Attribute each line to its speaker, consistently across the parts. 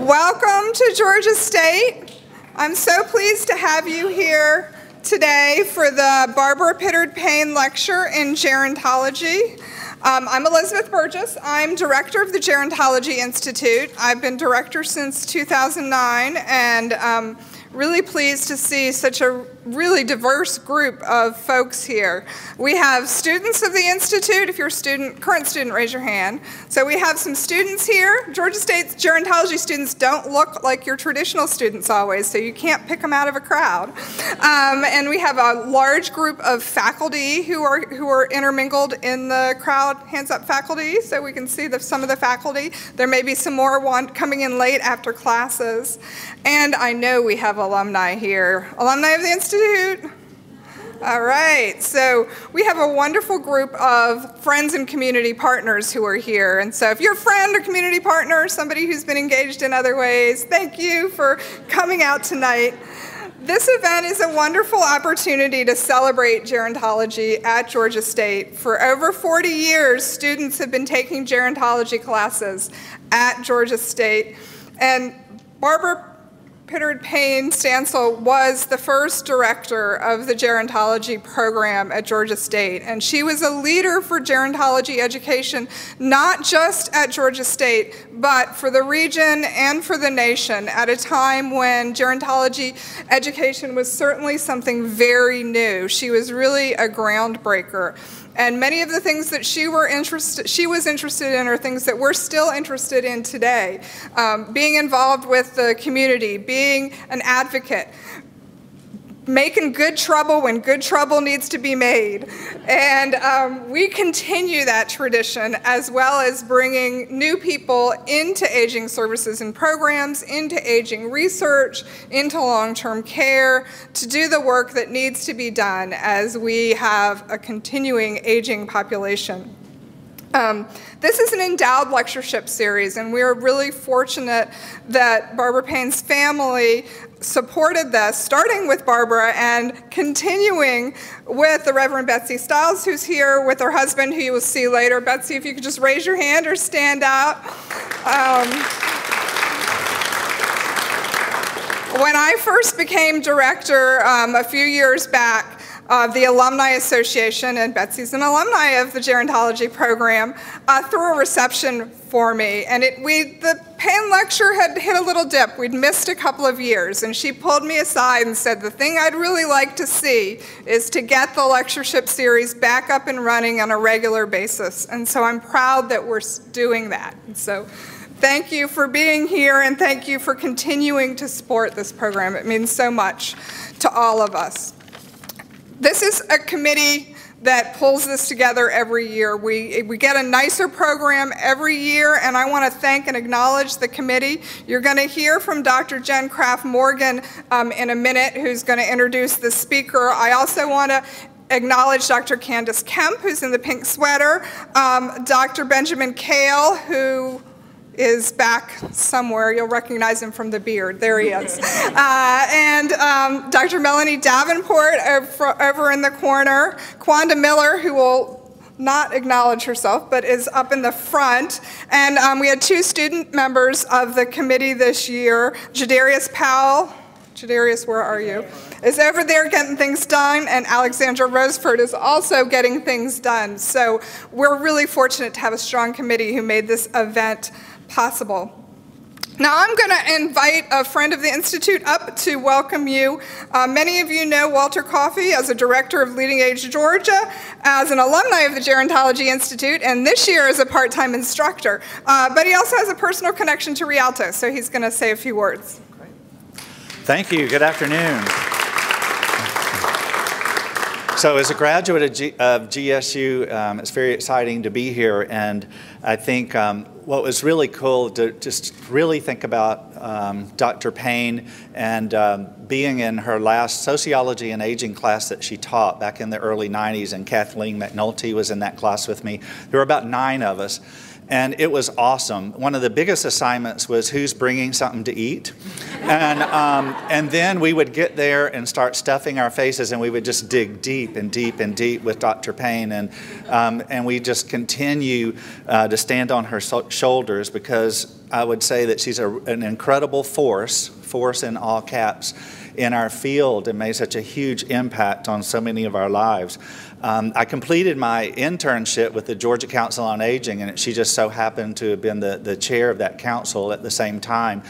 Speaker 1: Welcome to Georgia State. I'm so pleased to have you here today for the Barbara Pittard Payne Lecture in Gerontology. I'm Elizabeth Burgess. I'm director of the Gerontology Institute. I've been director since 2009 and really pleased to see such a really diverse group of folks here. We have students of the Institute. If you're a current student, raise your hand. So we have some students here. Georgia State's gerontology students don't look like your traditional students always, so you can't pick them out of a crowd. And we have a large group of faculty who are intermingled in the crowd. Hands up, faculty, so we can see some of the faculty. There may be some more coming in late after classes. And I know we have alumni here. Alumni of the Institute? All right, so we have a wonderful group of friends and community partners who are here. And so if you're a friend or community partner, somebody who's been engaged in other ways, thank you for coming out tonight. This event is a wonderful opportunity to celebrate gerontology at Georgia State. For over 40 years, students have been taking gerontology classes at Georgia State. And Barbara Pittard Payne Stansel was the first director of the gerontology program at Georgia State, and she was a leader for gerontology education, not just at Georgia State, but for the region and for the nation at a time when gerontology education was certainly something very new. She was really a groundbreaker. And many of the things that she was interested in are things that we're still interested in today. Being involved with the community, being an advocate, making good trouble when good trouble needs to be made. And we continue that tradition, as well as bringing new people into aging services and programs, into aging research, into long-term care, to do the work that needs to be done as we have a continuing aging population. This is an endowed lectureship series, and we're really fortunate that Barbara Payne's family supported this, starting with Barbara and continuing with the Reverend Betsy Stiles, who's here with her husband, who you will see later. Betsy, if you could just raise your hand or stand out. When I first became director a few years back, the Alumni Association, and Betsy's an alumni of the gerontology program, threw a reception for me. And the Payne lecture had hit a little dip. We'd missed a couple of years, and she pulled me aside and said, the thing I'd really like to see is to get the lectureship series back up and running on a regular basis. And so I'm proud that we're doing that. And so thank you for being here, and thank you for continuing to support this program. It means so much to all of us. This is a committee that pulls this together every year. We get a nicer program every year, and I want to thank and acknowledge the committee. You're going to hear from Dr. Jen Kraft Morgan in a minute, who's going to introduce the speaker. I also want to acknowledge Dr. Candace Kemp, who's in the pink sweater, Dr. Benjamin Kale, who is back somewhere. You'll recognize him from the beard. There he is. And Dr. Melanie Davenport over in the corner. Quanda Miller, who will not acknowledge herself, but is up in the front. And we had two student members of the committee this year. Jadarius Powell. Jadarius, where are you? Is over there getting things done, and Alexandra Roseford is also getting things done. So we're really fortunate to have a strong committee who made this event possible. Now I'm going to invite a friend of the Institute up to welcome you. Many of you know Walter Coffey as a director of Leading Age Georgia, as an alumni of the Gerontology Institute, and this year as a part-time instructor. But he also has a personal connection to Rialto, so he's going to say a few words.
Speaker 2: Great. Thank you. Good afternoon. So as a graduate of GSU, it's very exciting to be here, and I think what was really cool to just really think about Dr. Payne and being in her last sociology and aging class that she taught back in the early 90s, and Kathleen McNulty was in that class with me. There were about 9 of us. and it was awesome. One of the biggest assignments was who's bringing something to eat. And then we would get there and start stuffing our faces, and we would just dig deep and deep and deep with Dr. Payne, and we just continue to stand on her shoulders, because I would say that she's an incredible force in all caps, in our field, and made such a huge impact on so many of our lives. I completed my internship with the Georgia Council on Aging, and she just so happened to have been the chair of that council at the same time.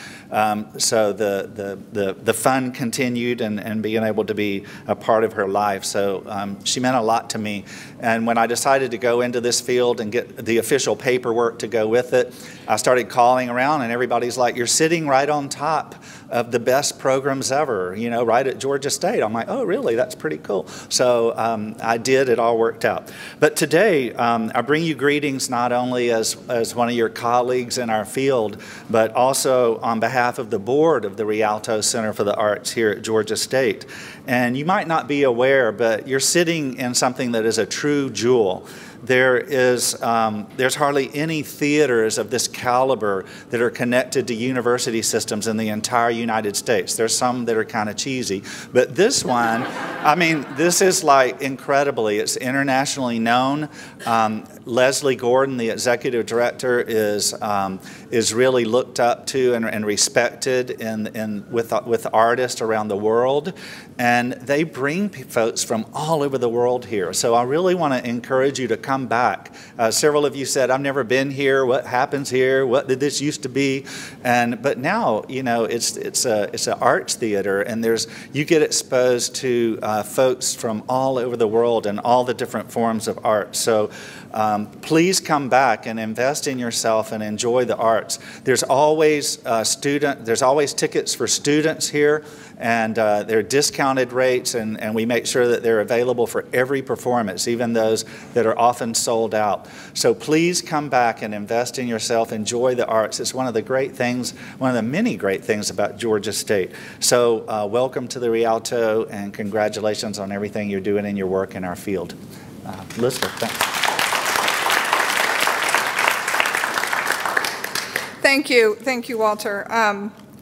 Speaker 2: So the fun continued, and being able to be a part of her life. So she meant a lot to me. And when I decided to go into this field and get the official paperwork to go with it, I started calling around, and everybody's like, "You're sitting right on top of the best programs ever, you know, right at Georgia State." I'm like, "Oh, really? That's pretty cool." So I did. It all worked out. But today, I bring you greetings not only as one of your colleagues in our field, but also on behalf of the board of the Rialto Center for the Arts here at Georgia State. And you might not be aware, but you're sitting in something that is a true jewel. There's hardly any theaters of this caliber that are connected to university systems in the entire United States. There's some that are kind of cheesy, but this one, I mean, this is like incredibly, it's internationally known. Leslie Gordon, the executive director, is really looked up to and respected with artists around the world, and they bring folks from all over the world here. So I really want to encourage you to come back. Several of you said, "I've never been here. What happens here? What did this used to be?" But now, you know, it's an arts theater, and you get exposed to folks from all over the world and all the different forms of art. So please come back and invest in yourself and enjoy the arts. There's always tickets for students here, and they're discounted rates, and we make sure that they're available for every performance, even those that are often sold out. So please come back and invest in yourself, enjoy the arts. It's one of the great things, one of the many great things about Georgia State. So welcome to the Rialto, and congratulations on everything you're doing in your work in our field. Elizabeth, thanks.
Speaker 1: Thank you, Walter.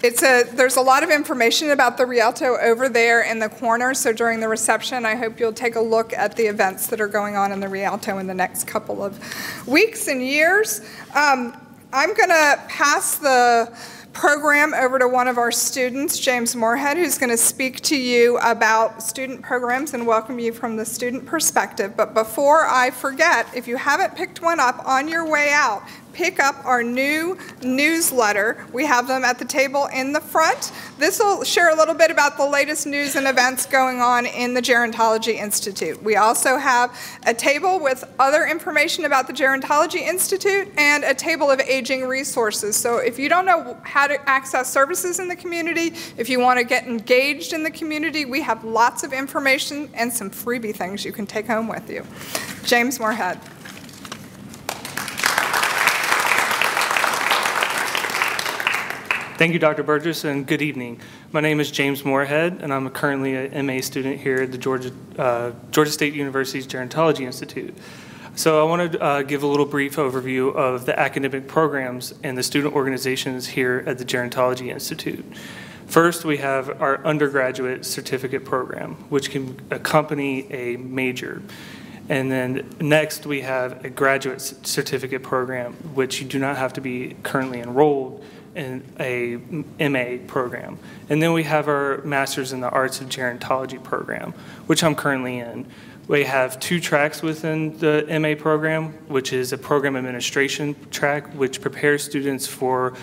Speaker 1: There's a lot of information about the Rialto over there in the corner, so during the reception, I hope you'll take a look at the events that are going on in the Rialto in the next couple of weeks and years. I'm going to pass the program over to one of our students, James Moorhead, who's going to speak to you about student programs and welcome you from the student perspective. But before I forget, if you haven't picked one up on your way out, pick up our new newsletter. We have them at the table in the front. This will share a little bit about the latest news and events going on in the Gerontology Institute. We also have a table with other information about the Gerontology Institute and a table of aging resources. So if you don't know how to access services in the community, if you want to get engaged in the community, we have lots of information and some freebie things you can take home with you. James Moorhead.
Speaker 3: Thank you, Dr. Burgess, and good evening. My name is James Moorhead, and I'm currently an MA student here at the Georgia State University's Gerontology Institute. So I want to give a little brief overview of the academic programs and the student organizations here at the Gerontology Institute. First, we have our undergraduate certificate program, which can accompany a major. And then next, we have a graduate certificate program, which you do not have to be currently enrolled in a MA program. And then we have our Master's in the Arts of Gerontology program, which I'm currently in. We have 2 tracks within the MA program, which is a program administration track, which prepares students for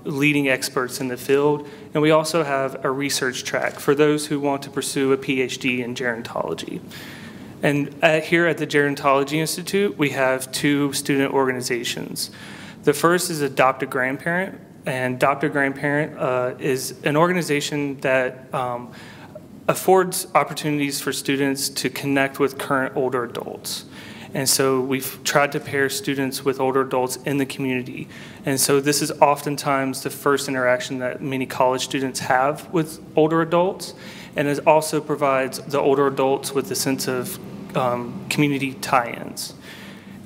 Speaker 3: leading experts in the field. And we also have a research track for those who want to pursue a PhD in gerontology. And here at the Gerontology Institute, we have 2 student organizations. The first is Adopt a Grandparent, and Adopt a Grandparent is an organization that affords opportunities for students to connect with current older adults. And so we've tried to pair students with older adults in the community. And so this is oftentimes the first interaction that many college students have with older adults, and it also provides the older adults with a sense of community tie-ins.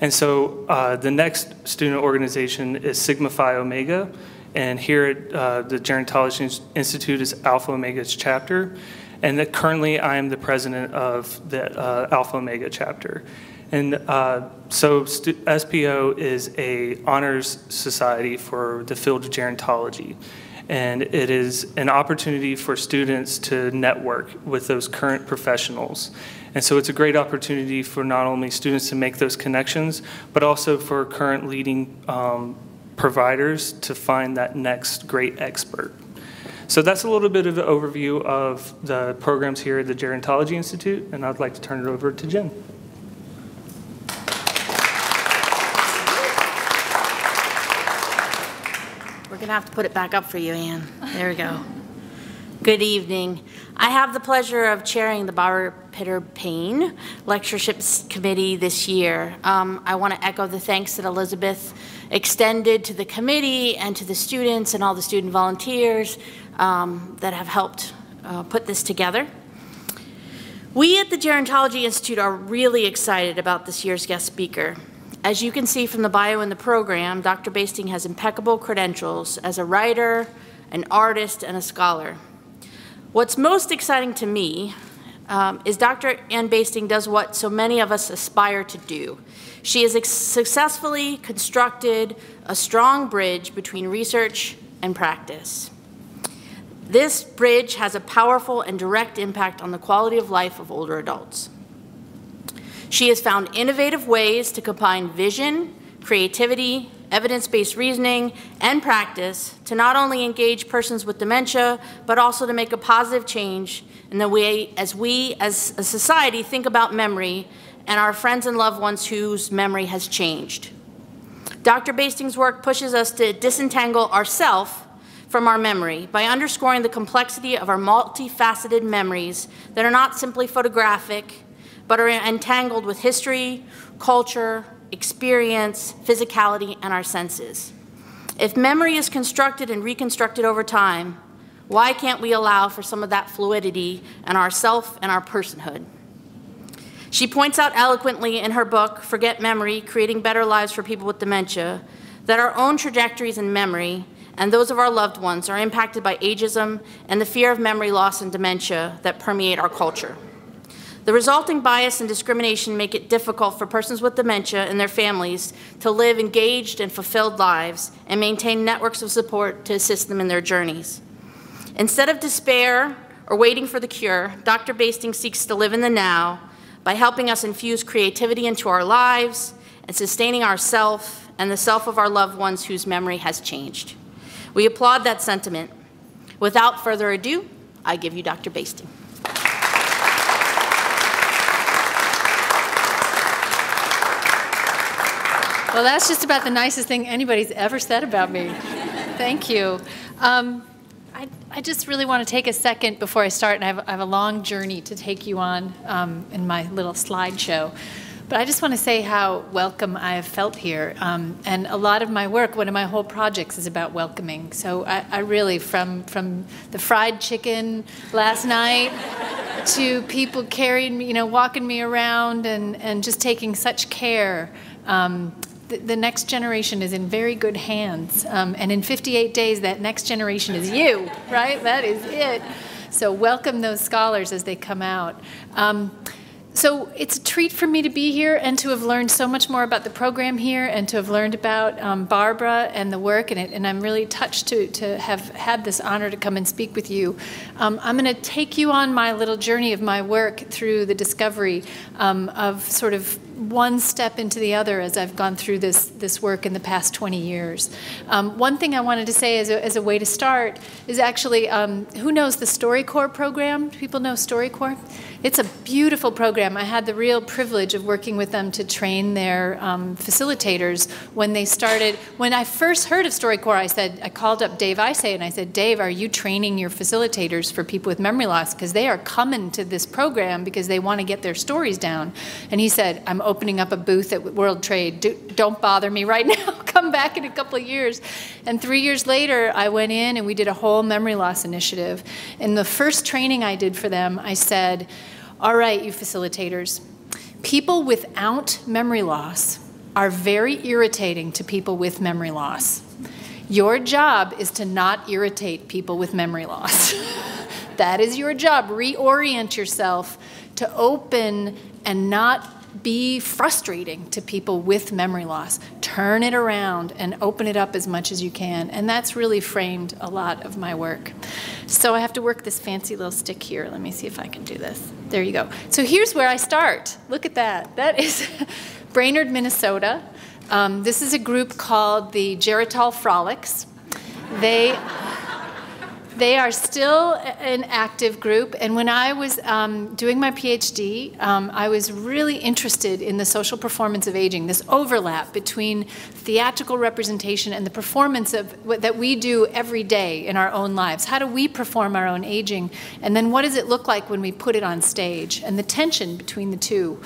Speaker 3: And so the next student organization is Sigma Phi Omega, and here at the Gerontology Institute is Alpha Omega's chapter. And that currently I am the president of the Alpha Omega chapter. And so SPO is an honors society for the field of gerontology. And it is an opportunity for students to network with those current professionals. And so it's a great opportunity for not only students to make those connections, but also for current leading providers to find that next great expert. So that's a little bit of an overview of the programs here at the Gerontology Institute, and I'd like to turn it over to Jen.
Speaker 4: We're going to have to put it back up for you, Ann. There we go. Good evening. I have the pleasure of chairing the Payne Lectureship Committee this year. I want to echo the thanks that Elizabeth extended to the committee and to the students and all the student volunteers that have helped put this together. We at the Gerontology Institute are really excited about this year's guest speaker. As you can see from the bio in the program, Dr. Basting has impeccable credentials as a writer, an artist, and a scholar. What's most exciting to me is Dr. Ann Basting does what so many of us aspire to do. She has successfully constructed a strong bridge between research and practice. This bridge has a powerful and direct impact on the quality of life of older adults. She has found innovative ways to combine vision, creativity, evidence-based reasoning, and practice to not only engage persons with dementia, but also to make a positive change in the way as we as a society think about memory and our friends and loved ones whose memory has changed. Dr. Basting's work pushes us to disentangle ourselves from our memory by underscoring the complexity of our multifaceted memories that are not simply photographic, but are entangled with history, culture, experience, physicality, and our senses. If memory is constructed and reconstructed over time, why can't we allow for some of that fluidity in ourself and our personhood? She points out eloquently in her book, Forget Memory, Creating Better Lives for People with Dementia, that our own trajectories in memory and those of our loved ones are impacted by ageism and the fear of memory loss and dementia that permeate our culture. The resulting bias and discrimination make it difficult for persons with dementia and their families to live engaged and fulfilled lives and maintain networks of support to assist them in their journeys. Instead of despair or waiting for the cure, Dr. Basting seeks to live in the now by helping us infuse creativity into our lives and sustaining ourself and the self of our loved ones whose memory has changed. We applaud that sentiment. Without further ado, I give you Dr. Basting.
Speaker 5: Well, that's just about the nicest thing anybody's ever said about me. Thank you. I just really want to take a second before I start, and I have a long journey to take you on in my little slideshow. But I just want to say how welcome I have felt here. And a lot of my work, one of my whole projects is about welcoming. So I really, from the fried chicken last night to people carrying me, walking me around and just taking such care. The next generation is in very good hands. And in 58 days, that next generation is you, right? That is it. So welcome those scholars as they come out. So it's a treat for me to be here and to have learned so much more about the program here and to have learned about Barbara and the work, and I'm really touched to have had this honor to come and speak with you. I'm going to take you on my little journey of my work through the discovery of sort of one step into the other as I've gone through this work in the past 20 years. One thing I wanted to say as a way to start is actually, who knows the StoryCorps program? Do people know StoryCorps? It's a beautiful program. I had the real privilege of working with them to train their facilitators when they started. When I first heard of StoryCorps, I called up Dave Isay and I said, Dave, are you training your facilitators for people with memory loss? Because they are coming to this program because they want to get their stories down. And he said, I'm opening up a booth at World Trade. Don't bother me right now. Come back in a couple of years. And 3 years later, I went in and we did a whole memory loss initiative. In the first training I did for them, I said, all right, you facilitators, people without memory loss are very irritating to people with memory loss. Your job is to not irritate people with memory loss. That is your job. Reorient yourself to open and not be frustrating to people with memory loss. Turn it around and open it up as much as you can. And that's really framed a lot of my work. So I have to work this fancy little stick here. Let me see if I can do this. There you go. So here's where I start. Look at that. That is Brainerd, Minnesota. This is a group called the Geritol Frolics. They are still an active group, and when I was doing my PhD, I was really interested in the social performance of aging, this overlap between theatrical representation and the performance of that we do every day in our own lives. How do we perform our own aging, and then what does it look like when we put it on stage, and the tension between the two.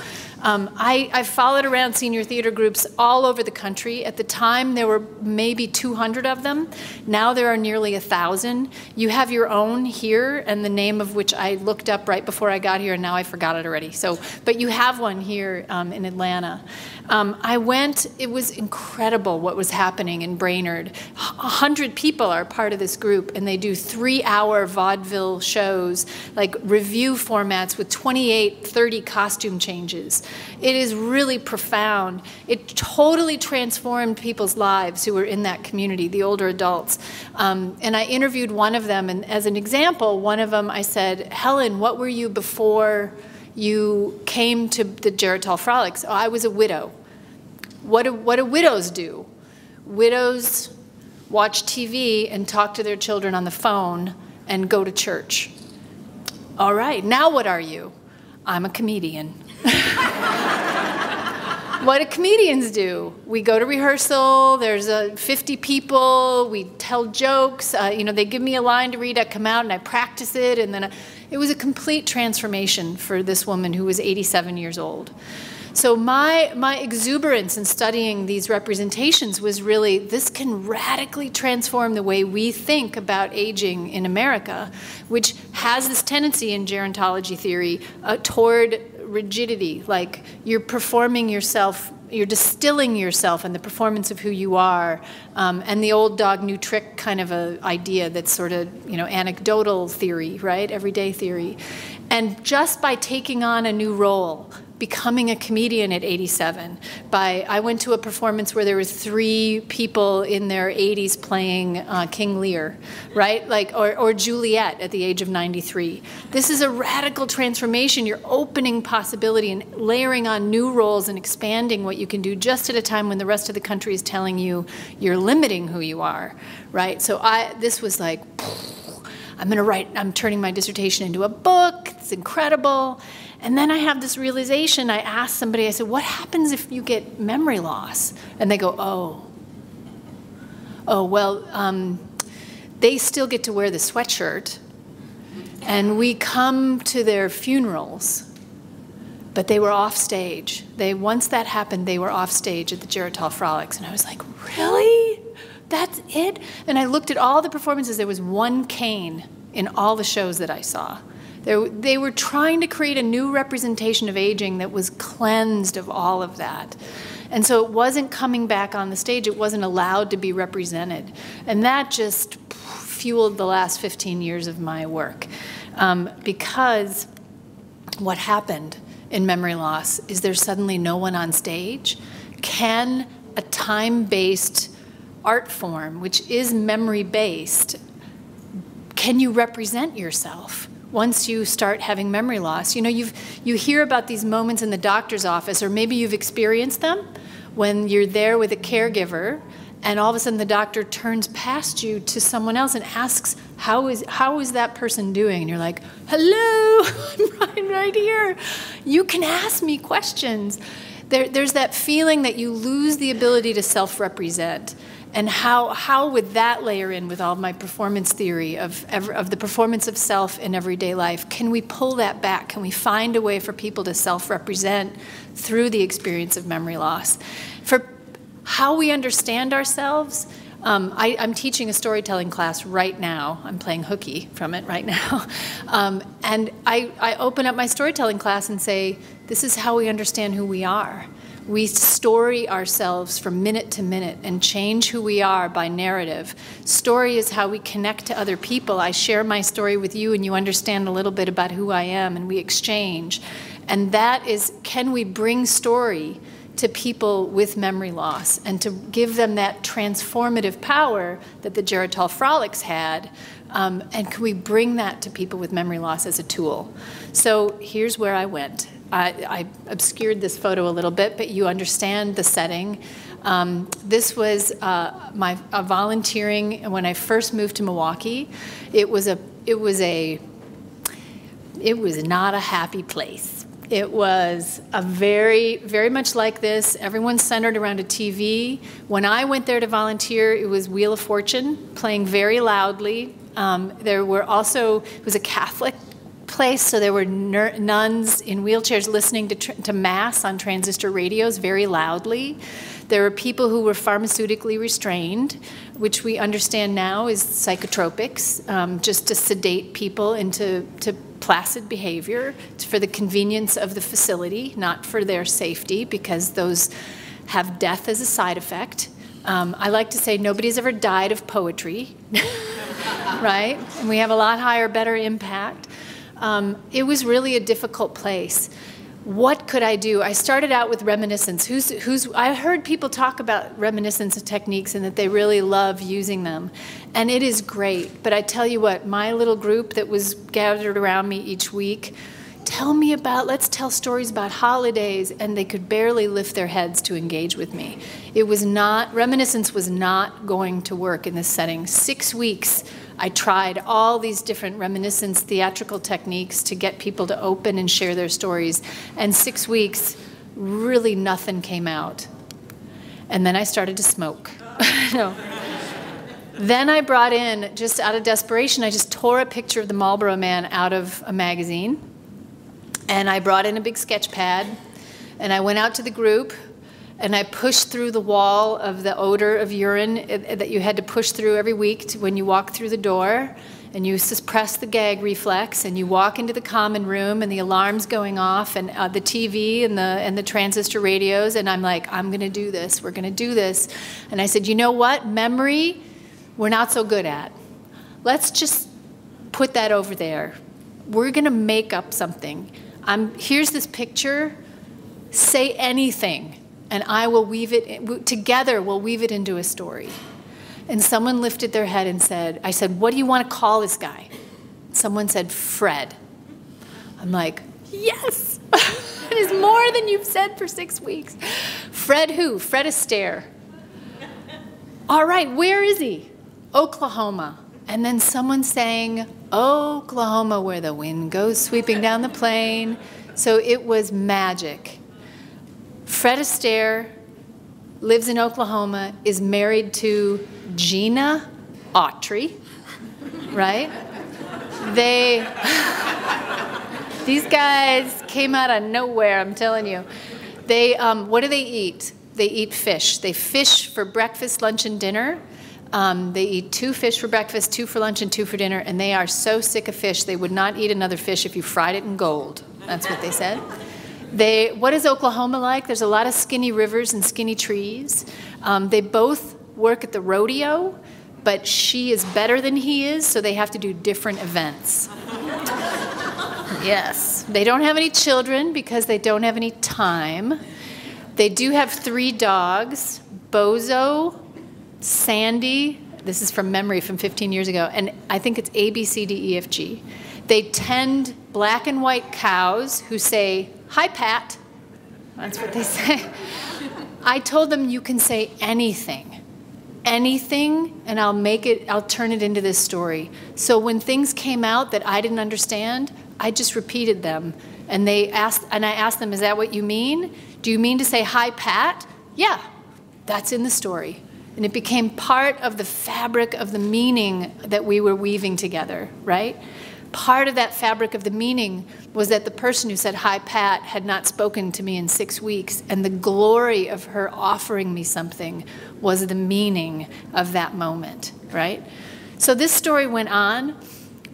Speaker 5: I followed around senior theater groups all over the country. At the time, there were maybe 200 of them. Now there are nearly 1,000. You have your own here, and the name of which I looked up right before I got here, and now I forgot it already. But you have one here in Atlanta. I went, it was incredible what was happening in Brainerd. 100 people are part of this group, and they do 3-hour vaudeville shows, like review formats with 28, 30 costume changes. It is really profound. It totally transformed people's lives who were in that community, the older adults. And I interviewed one of them, and as an example, one of them I said, Helen, what were you before you came to the Geritol Frolics? Oh, I was a widow. What do widows do? Widows watch TV and talk to their children on the phone and go to church. All right, now what are you? I'm a comedian. What do comedians do? We go to rehearsal, there's 50 people, we tell jokes, they give me a line to read, I come out and I practice it, and then it was a complete transformation for this woman who was 87 years old. So my exuberance in studying these representations was really, this can radically transform the way we think about aging in America, which has this tendency in gerontology theory toward rigidity, like you're performing yourself, you're distilling yourself in the performance of who you are, and the old dog new trick kind of a idea that's sort of, anecdotal theory, right? Everyday theory. And just by taking on a new role, becoming a comedian at 87. I went to a performance where there were 3 people in their 80s playing King Lear, right? Or Juliet at the age of 93. This is a radical transformation. You're opening possibility and layering on new roles and expanding what you can do just at a time when the rest of the country is telling you you're limiting who you are, right? So this was like, I'm turning my dissertation into a book. It's incredible. And then I have this realization. I asked somebody, I said, what happens if you get memory loss? And they go, well, they still get to wear the sweatshirt. And we come to their funerals. But they were off stage. Once that happened, they were off stage at the Geritol Frolics. And I was like, really? That's it? And I looked at all the performances. There was one cane in all the shows that I saw. They were trying to create a new representation of aging that was cleansed of all of that. And so it wasn't coming back on the stage. It wasn't allowed to be represented. And that just fueled the last 15 years of my work. Because what happened in memory loss is there's suddenly no one on stage. Can a time-based art form, which is memory-based, can you represent yourself? Once you start having memory loss, you hear about these moments in the doctor's office, or maybe you've experienced them when you're there with a caregiver, and all of a sudden the doctor turns past you to someone else and asks, how is that person doing? And you're like, hello, I'm right here. You can ask me questions. There's that feeling that you lose the ability to self-represent. And how would that layer in with all of my performance theory of the performance of self in everyday life? Can we pull that back? Can we find a way for people to self-represent through the experience of memory loss? For how we understand ourselves, I'm teaching a storytelling class right now. I'm playing hooky from it right now. And I open up my storytelling class and say, this is how we understand who we are. We story ourselves from minute to minute and change who we are by narrative. Story is how we connect to other people. I share my story with you and you understand a little bit about who I am and we exchange. And that is, can we bring story to people with memory loss and to give them that transformative power that the Geritol Frolics had, and can we bring that to people with memory loss as a tool? So here's where I went. I obscured this photo a little bit, but you understand the setting. This was my volunteering when I first moved to Milwaukee. It was not a happy place. It was a very much like this. Everyone's centered around a TV. When I went there to volunteer, it was Wheel of Fortune playing very loudly. There were also, it was a Catholic place, so there were nuns in wheelchairs listening to Mass on transistor radios very loudly. There were people who were pharmaceutically restrained, which we understand now is psychotropics, just to sedate people into placid behavior for the convenience of the facility, not for their safety, because those have death as a side effect. I like to say nobody's ever died of poetry, right? And we have a lot higher, better impact. It was really a difficult place. What could I do? I started out with reminiscence. I heard people talk about reminiscence techniques and that they really love using them. And it is great. But I tell you what, my little group that was gathered around me each week, let's tell stories about holidays, and they could barely lift their heads to engage with me. Reminiscence was not going to work in this setting. 6 weeks, I tried all these different reminiscence theatrical techniques to get people to open and share their stories. And 6 weeks, really nothing came out. And then I started to smoke. No. Then I brought in, just out of desperation, I just tore a picture of the Marlboro Man out of a magazine. And I brought in a big sketch pad. And I went out to the group. And I pushed through the wall of the odor of urine that you had to push through every week when you walk through the door. And you suppress the gag reflex, and you walk into the common room, and the alarm's going off, and the TV and the transistor radios. And I'm like, I'm going to do this. We're going to do this. And I said, you know what? Memory, we're not so good at. Let's just put that over there. We're going to make up something. Here's this picture. Say anything. And I will weave it, together we'll weave it into a story. And someone lifted their head and said, I said, what do you want to call this guy? Someone said, Fred. I'm like, yes, it is more than you've said for 6 weeks. Fred who? Fred Astaire. All right, where is he? Oklahoma. And then someone sang, Oklahoma, where the wind goes sweeping down the plain. So it was magic. Fred Astaire lives in Oklahoma, is married to Gina Autry, right? These guys came out of nowhere, I'm telling you. What do they eat? They eat fish. They fish for breakfast, lunch, and dinner. They eat 2 fish for breakfast, 2 for lunch, and 2 for dinner, and they are so sick of fish, they would not eat another fish if you fried it in gold. That's what they said. What is Oklahoma like? There's a lot of skinny rivers and skinny trees. They both work at the rodeo, but she is better than he is, so they have to do different events. Yes. They don't have any children because they don't have any time. They do have 3 dogs, Bozo, Sandy, this is from memory from 15 years ago, and I think it's A, B, C, D, E, F, G. They tend black and white cows who say, hi, Pat. That's what they say. I told them you can say anything, and I'll turn it into this story. So when things came out that I didn't understand, I just repeated them. And I asked them, is that what you mean? Do you mean to say, hi, Pat? Yeah, that's in the story. And it became part of the fabric of the meaning that we were weaving together, right? Part of that fabric of the meaning was that the person who said, hi, Pat, had not spoken to me in 6 weeks, and the glory of her offering me something was the meaning of that moment, right? So this story went on.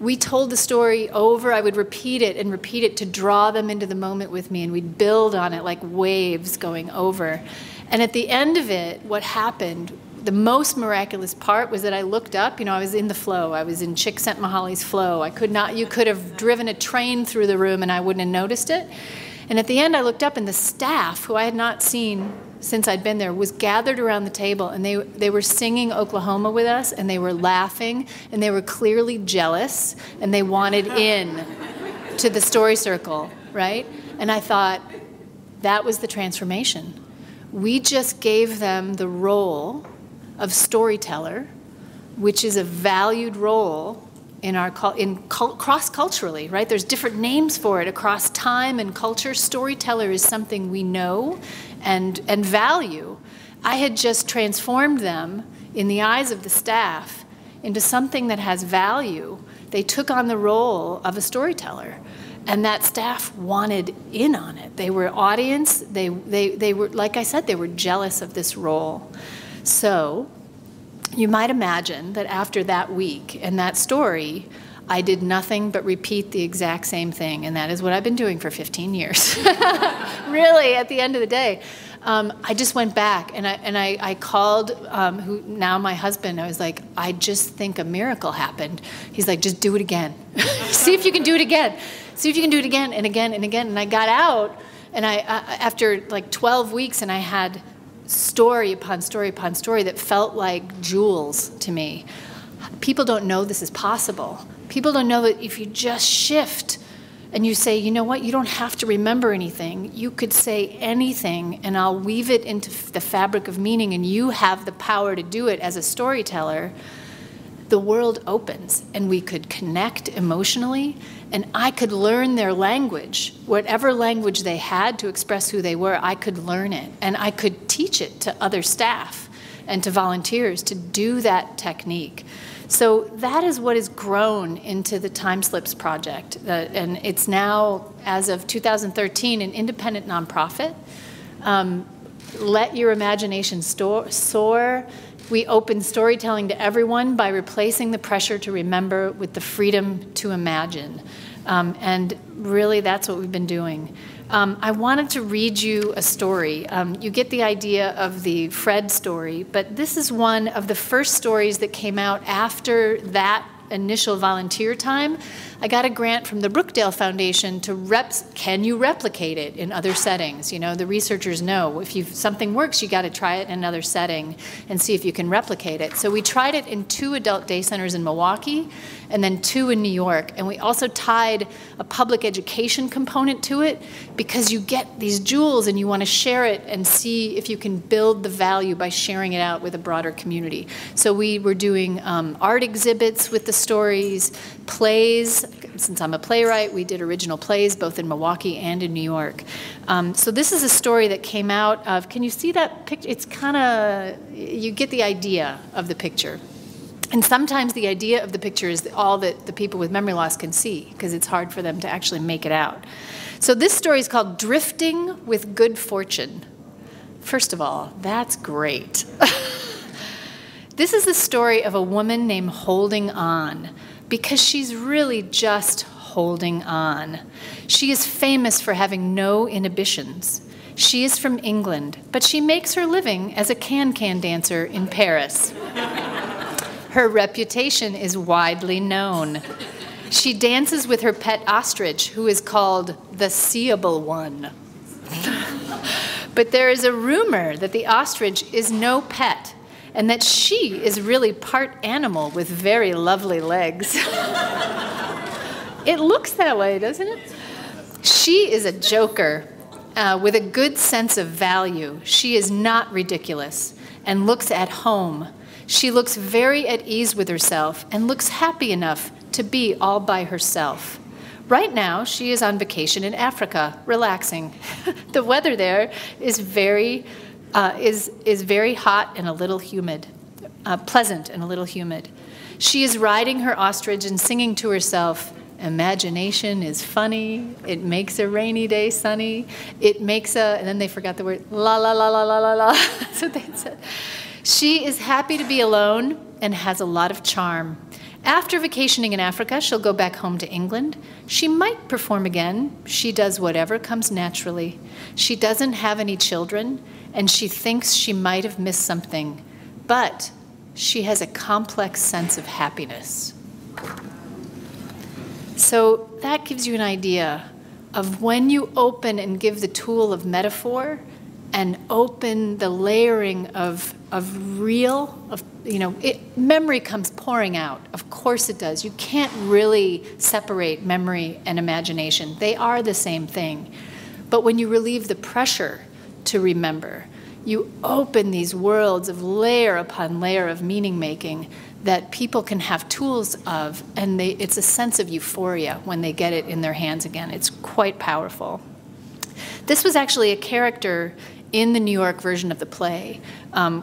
Speaker 5: we told the story over. I would repeat it to draw them into the moment with me, and we'd build on it like waves going over. And at the end of it, what happened, the most miraculous part was that I looked up. I was in the flow. I was in Csikszentmihalyi's flow. You could have driven a train through the room and I wouldn't have noticed it. And at the end, I looked up, and the staff, who I had not seen since I'd been there, was gathered around the table, and they were singing Oklahoma with us, and they were laughing, and they were clearly jealous, and they wanted in to the story circle, right? And I thought, that was the transformation. We just gave them the role of storyteller, which is a valued role in our cross-culturally, right? There's different names for it across time and culture. Storyteller is something we know and value. I had just transformed them in the eyes of the staff into something that has value. They took on the role of a storyteller, and that staff wanted in on it. They were audience. They were, like I said, they were jealous of this role. So you might imagine that after that week and that story, I did nothing but repeat the exact same thing, and that is what I've been doing for 15 years. Really, at the end of the day. I just went back, and I called who now my husband. I was like, I just think a miracle happened. He's like, just do it again. See if you can do it again. See if you can do it again and again and again. And I got out, and after like 12 weeks, and I had story upon story upon story that felt like jewels to me. People don't know this is possible. People don't know that if you just shift and you say, you know what, you don't have to remember anything. You could say anything, and I'll weave it into the fabric of meaning, and you have the power to do it as a storyteller. The world opens, and we could connect emotionally, and I could learn their language. Whatever language they had to express who they were, I could learn it, and I could teach it to other staff and to volunteers to do that technique. So that is what has grown into the Time Slips Project, and it's now, as of 2013, an independent nonprofit. Let your imagination soar. We open storytelling to everyone by replacing the pressure to remember with the freedom to imagine. And really, that's what we've been doing. I wanted to read you a story. You get the idea of the Fred story, but this is one of the first stories that came out after that initial volunteer time. I got a grant from the Brookdale Foundation to can you replicate it in other settings? You know, the researchers know if something works, you got to try it in another setting and see if you can replicate it. So we tried it in 2 adult day centers in Milwaukee and then 2 in New York. And we also tied a public education component to it because you get these jewels and you want to share it and see if you can build the value by sharing it out with a broader community. So we were doing art exhibits with the stories, plays. Since I'm a playwright, we did original plays both in Milwaukee and in New York. So this is a story that came out of, can you see that picture? It's kind of, you get the idea of the picture. And sometimes the idea of the picture is all that the people with memory loss can see, because it's hard for them to actually make it out. So this story is called Drifting with Good Fortune. First of all, that's great. This is the story of a woman named Holding On, because she's really just holding on. She is famous for having no inhibitions. She is from England, but she makes her living as a can-can dancer in Paris. Her reputation is widely known. She dances with her pet ostrich, who is called the Seeable One. But there is a rumor that the ostrich is no pet, and that she is really part animal with very lovely legs. It looks that way, doesn't it? She is a joker with a good sense of value. She is not ridiculous and looks at home. She looks very at ease with herself and looks happy enough to be all by herself. Right now, she is on vacation in Africa, relaxing. The weather there is very hot and a little humid, pleasant and a little humid. She is riding her ostrich and singing to herself, imagination is funny, it makes a rainy day sunny, it makes and then they forgot the word, la la la la la la la, that's what they said. She is happy to be alone and has a lot of charm. After vacationing in Africa, she'll go back home to England. She might perform again. She does whatever comes naturally. She doesn't have any children, and she thinks she might have missed something, but she has a complex sense of happiness. So that gives you an idea of when you open and give the tool of metaphor and open the layering of real, memory comes pouring out. Of course it does. You can't really separate memory and imagination. They are the same thing. But when you relieve the pressure to remember, you open these worlds of layer upon layer of meaning making that people can have tools of, and it's a sense of euphoria when they get it in their hands again. It's quite powerful. This was actually a character in the New York version of the play,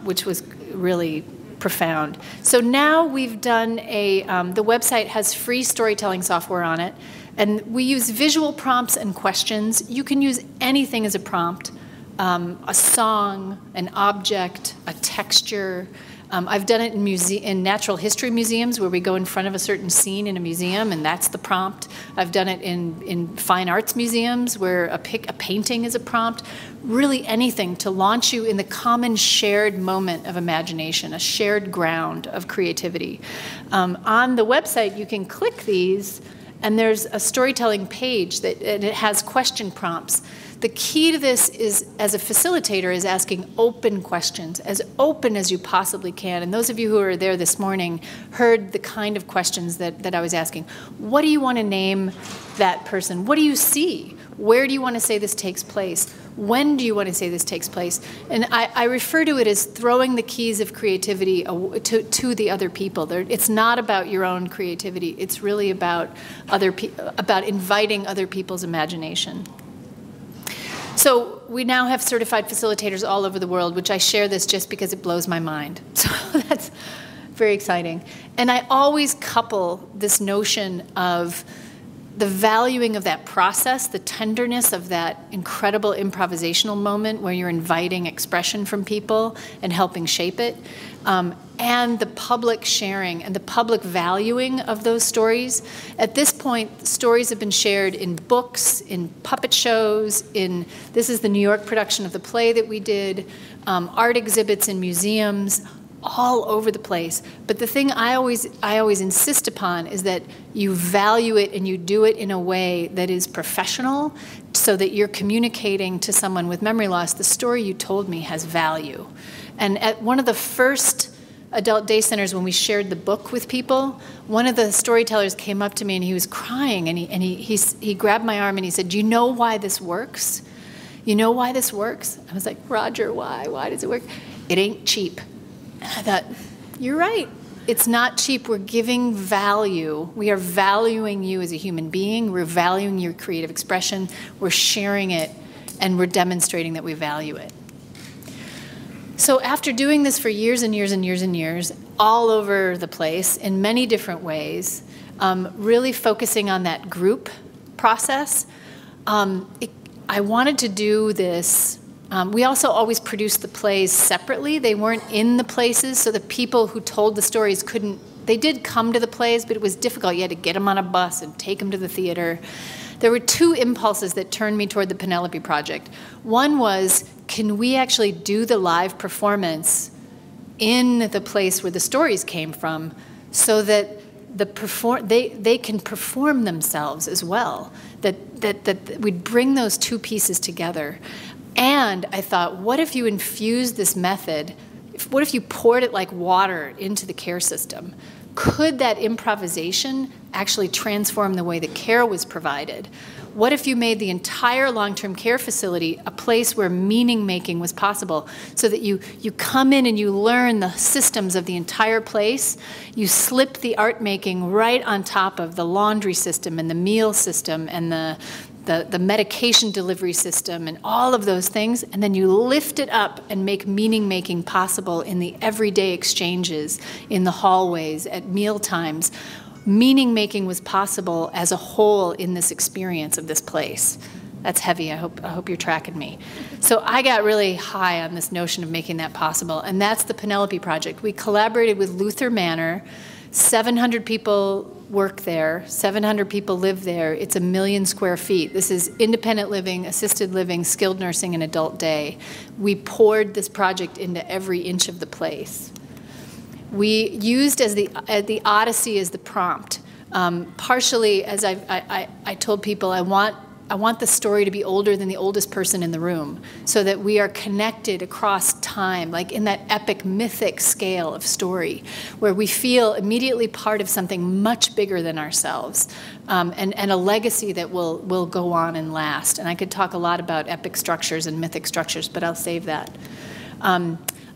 Speaker 5: which was really profound. So now we've done the website has free storytelling software on it, and we use visual prompts and questions. You can use anything as a prompt, a song, an object, a texture. I've done it in natural history museums where we go in front of a certain scene in a museum and that's the prompt. I've done it in fine arts museums where a painting is a prompt. Really anything to launch you in the common shared moment of imagination, a shared ground of creativity. On the website you can click these and there's a storytelling page and it has question prompts. The key to this is, as a facilitator, is asking open questions, as open as you possibly can. And those of you who were there this morning heard the kind of questions that I was asking. What do you want to name that person? What do you see? Where do you want to say this takes place? When do you want to say this takes place? And I refer to it as throwing the keys of creativity to the other people. It's not about your own creativity. It's really about inviting other people's imagination. So we now have certified facilitators all over the world, which I share this just because it blows my mind. So that's very exciting. And I always couple this notion of the valuing of that process, the tenderness of that incredible improvisational moment where you're inviting expression from people and helping shape it, and the public sharing and the public valuing of those stories. At this point, stories have been shared in books, in puppet shows, this is the New York production of the play that we did, art exhibits in museums, all over the place. But the thing I always insist upon is that you value it and you do it in a way that is professional so that you're communicating to someone with memory loss, the story you told me has value. And at one of the first adult day centers when we shared the book with people, one of the storytellers came up to me and he was crying and he grabbed my arm and he said, "Do you know why this works? You know why this works?" I was like, "Roger, why? Why does it work?" "It ain't cheap." And I thought, you're right. It's not cheap. We're giving value. We are valuing you as a human being. We're valuing your creative expression. We're sharing it, and we're demonstrating that we value it. So after doing this for years and years and years and years, all over the place, in many different ways, really focusing on that group process, I wanted to do this. We also always produced the plays separately. They weren't in the places, so the people who told the stories they did come to the plays, but it was difficult. You had to get them on a bus and take them to the theater. There were two impulses that turned me toward the Penelope Project. One was, can we actually do the live performance in the place where the stories came from so that they can perform themselves as well, that we'd bring those two pieces together. And I thought, what if you infused this method, what if you poured it like water into the care system? Could that improvisation actually transform the way the care was provided? What if you made the entire long-term care facility a place where meaning making was possible, so that you come in and you learn the systems of the entire place, you slip the art making right on top of the laundry system and the meal system and the medication delivery system and all of those things, and then you lift it up and make meaning-making possible in the everyday exchanges, in the hallways, at meal times. Meaning-making was possible as a whole in this experience of this place. That's heavy. I hope you're tracking me. So I got really high on this notion of making that possible, and that's the Penelope Project. We collaborated with Luther Manor 700 people work there, 700 people live there. It's 1 million square feet. This is independent living, assisted living, skilled nursing, and adult day. We poured this project into every inch of the place. We used as the Odyssey as the prompt. Partially, as I told people, I want the story to be older than the oldest person in the room, so that we are connected across time, like in that epic, mythic scale of story, where we feel immediately part of something much bigger than ourselves, and a legacy that will go on and last. And I could talk a lot about epic structures and mythic structures, but I'll save that.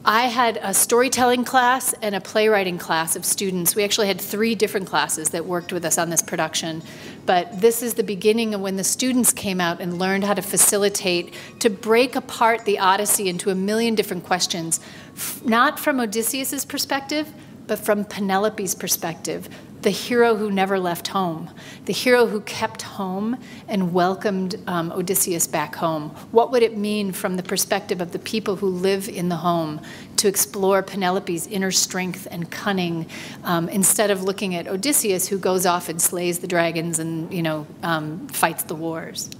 Speaker 5: I had a storytelling class and a playwriting class of students. We actually had 3 different classes that worked with us on this production. But this is the beginning of when the students came out and learned how to facilitate, to break apart the Odyssey into 1 million different questions, not from Odysseus's perspective, but from Penelope's perspective, the hero who never left home, the hero who kept home and welcomed Odysseus back home. What would it mean from the perspective of the people who live in the home to explore Penelope's inner strength and cunning, instead of looking at Odysseus, who goes off and slays the dragons and, you know, fights the wars?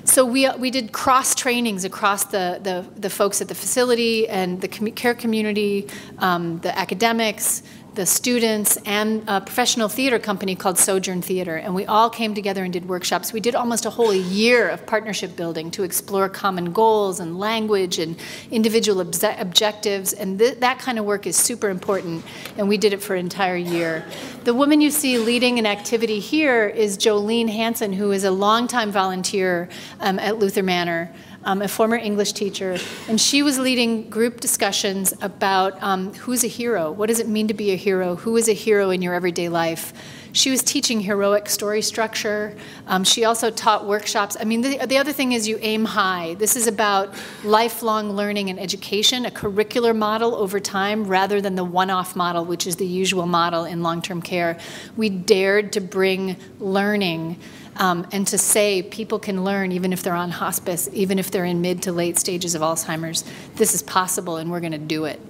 Speaker 5: So we did cross trainings across the folks at the facility and the care community, the academics, the students, and a professional theater company called Sojourn Theater. And we all came together and did workshops. We did almost a whole year of partnership building to explore common goals and language and individual objectives. And that kind of work is super important. And we did it for an entire year. The woman you see leading an activity here is Jolene Hansen, who is a longtime volunteer at Luther Manor. A former English teacher, and she was leading group discussions about who's a hero, what does it mean to be a hero, who is a hero in your everyday life. She was teaching heroic story structure. She also taught workshops. I mean, the other thing is you aim high. This is about lifelong learning and education, a curricular model over time rather than the one-off model, which is the usual model in long-term care. We dared to bring learning and to say people can learn even if they're on hospice, even if they're in mid to late stages of Alzheimer's. This is possible, and we're going to do it.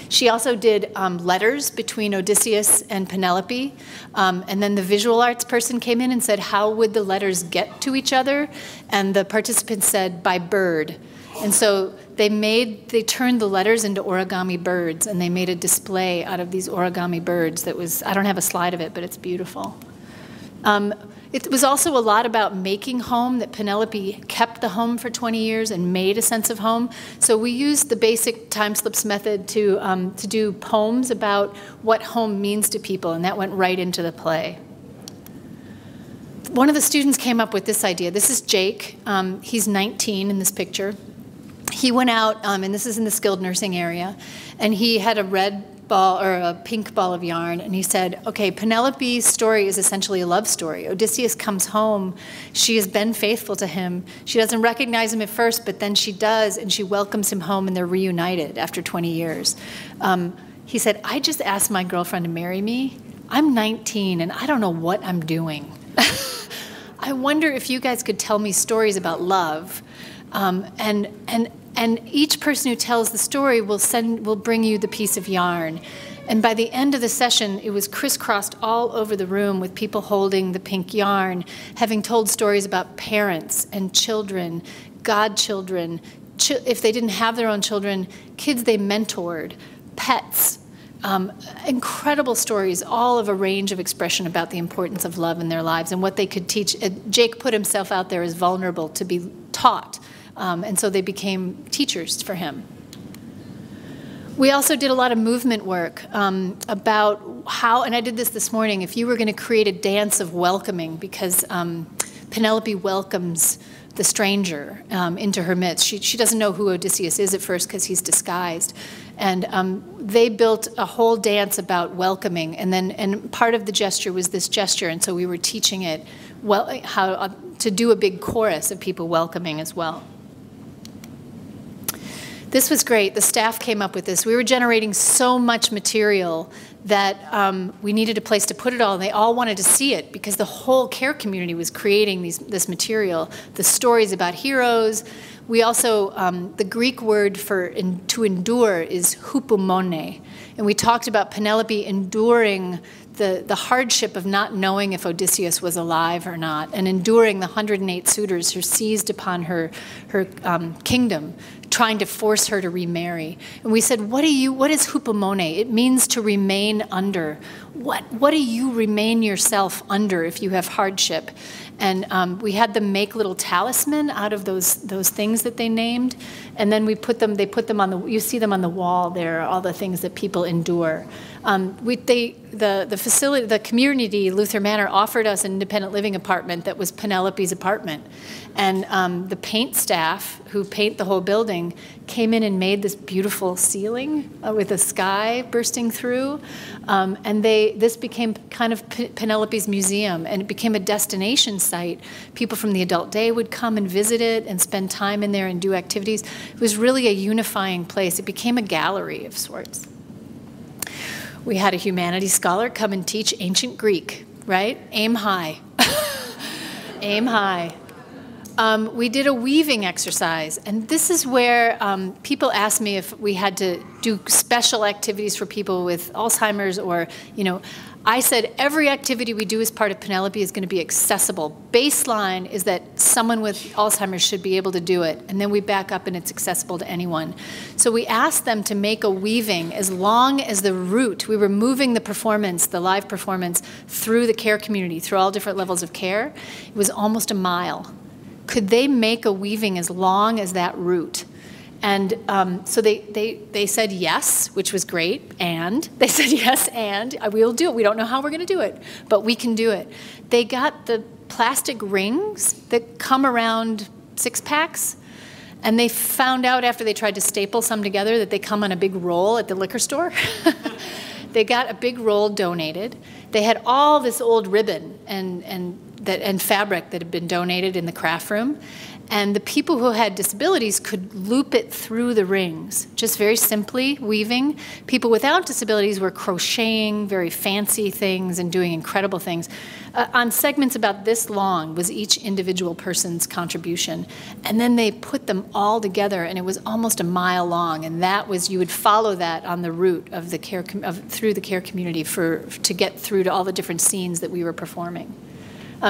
Speaker 5: She also did letters between Odysseus and Penelope, and then the visual arts person came in and said, how would the letters get to each other? And the participants said, by bird. And so they turned the letters into origami birds, and they made a display out of these origami birds that was, I don't have a slide of it, but it's beautiful. It was also a lot about making home, that Penelope kept the home for 20 years and made a sense of home. So we used the basic time slips method to do poems about what home means to people, and that went right into the play. One of the students came up with this idea. This is Jake. He's 19 in this picture. He went out, and this is in the skilled nursing area, and he had a red ball or a pink ball of yarn, and he said, okay, Penelope's story is essentially a love story. Odysseus comes home. She has been faithful to him. She doesn't recognize him at first, but then she does, and she welcomes him home, and they're reunited after 20 years. He said, I just asked my girlfriend to marry me. I'm 19, and I don't know what I'm doing. I wonder if you guys could tell me stories about love. And each person who tells the story will bring you the piece of yarn. And by the end of the session, it was crisscrossed all over the room with people holding the pink yarn, having told stories about parents and children, godchildren, if they didn't have their own children, kids they mentored, pets. Incredible stories, all of a range of expression about the importance of love in their lives and what they could teach. Jake put himself out there as vulnerable to be taught. And so they became teachers for him. We also did a lot of movement work about how, and I did this morning, if you were going to create a dance of welcoming, because Penelope welcomes the stranger into her midst. She doesn't know who Odysseus is at first because he's disguised. And they built a whole dance about welcoming, and part of the gesture was this gesture, and so we were teaching it how to do a big chorus of people welcoming as well. This was great. The staff came up with this. We were generating so much material that we needed a place to put it all, and they all wanted to see it because the whole care community was creating this material, the stories about heroes. We also, the Greek word for to endure is hupomone. And we talked about Penelope enduring the hardship of not knowing if Odysseus was alive or not, and enduring the 108 suitors who seized upon her kingdom, trying to force her to remarry. And we said, what is hupomone? It means to remain under. What do you remain yourself under if you have hardship? And we had them make little talisman out of those things that they named, and then they put them on you see them on the wall there, all the things that people endure. The facility, the community, Luther Manor, offered us an independent living apartment that was Penelope's apartment. And the paint staff, who paint the whole building, came in and made this beautiful ceiling with a sky bursting through. And this became kind of Penelope's museum, and it became a destination site. People from the adult day would come and visit it and spend time in there and do activities. It was really a unifying place. It became a gallery of sorts. We had a humanities scholar come and teach ancient Greek, right? Aim high. Aim high. We did a weaving exercise, and this is where people ask me if we had to do special activities for people with Alzheimer's, or, I said every activity we do as part of Penelope is going to be accessible. Baseline is that someone with Alzheimer's should be able to do it, and then we back up and it's accessible to anyone. So we asked them to make a weaving as long as the route. We were moving the performance, the live performance, through the care community, through all different levels of care. It was almost a mile. Could they make a weaving as long as that route? And so they said yes, which was great, and they said yes, and we'll do it. We don't know how we're going to do it, but we can do it. They got the plastic rings that come around six-packs, and they found out after they tried to staple some together that they come on a big roll at the liquor store. They got a big roll donated. They had all this old ribbon and fabric that had been donated in the craft room. And the people who had disabilities could loop it through the rings, just very simply weaving. People without disabilities were crocheting very fancy things and doing incredible things. On segments about this long was each individual person's contribution. And then they put them all together, and it was almost a mile long. And that was, you would follow that on the route of the care, through the care community to get through to all the different scenes that we were performing.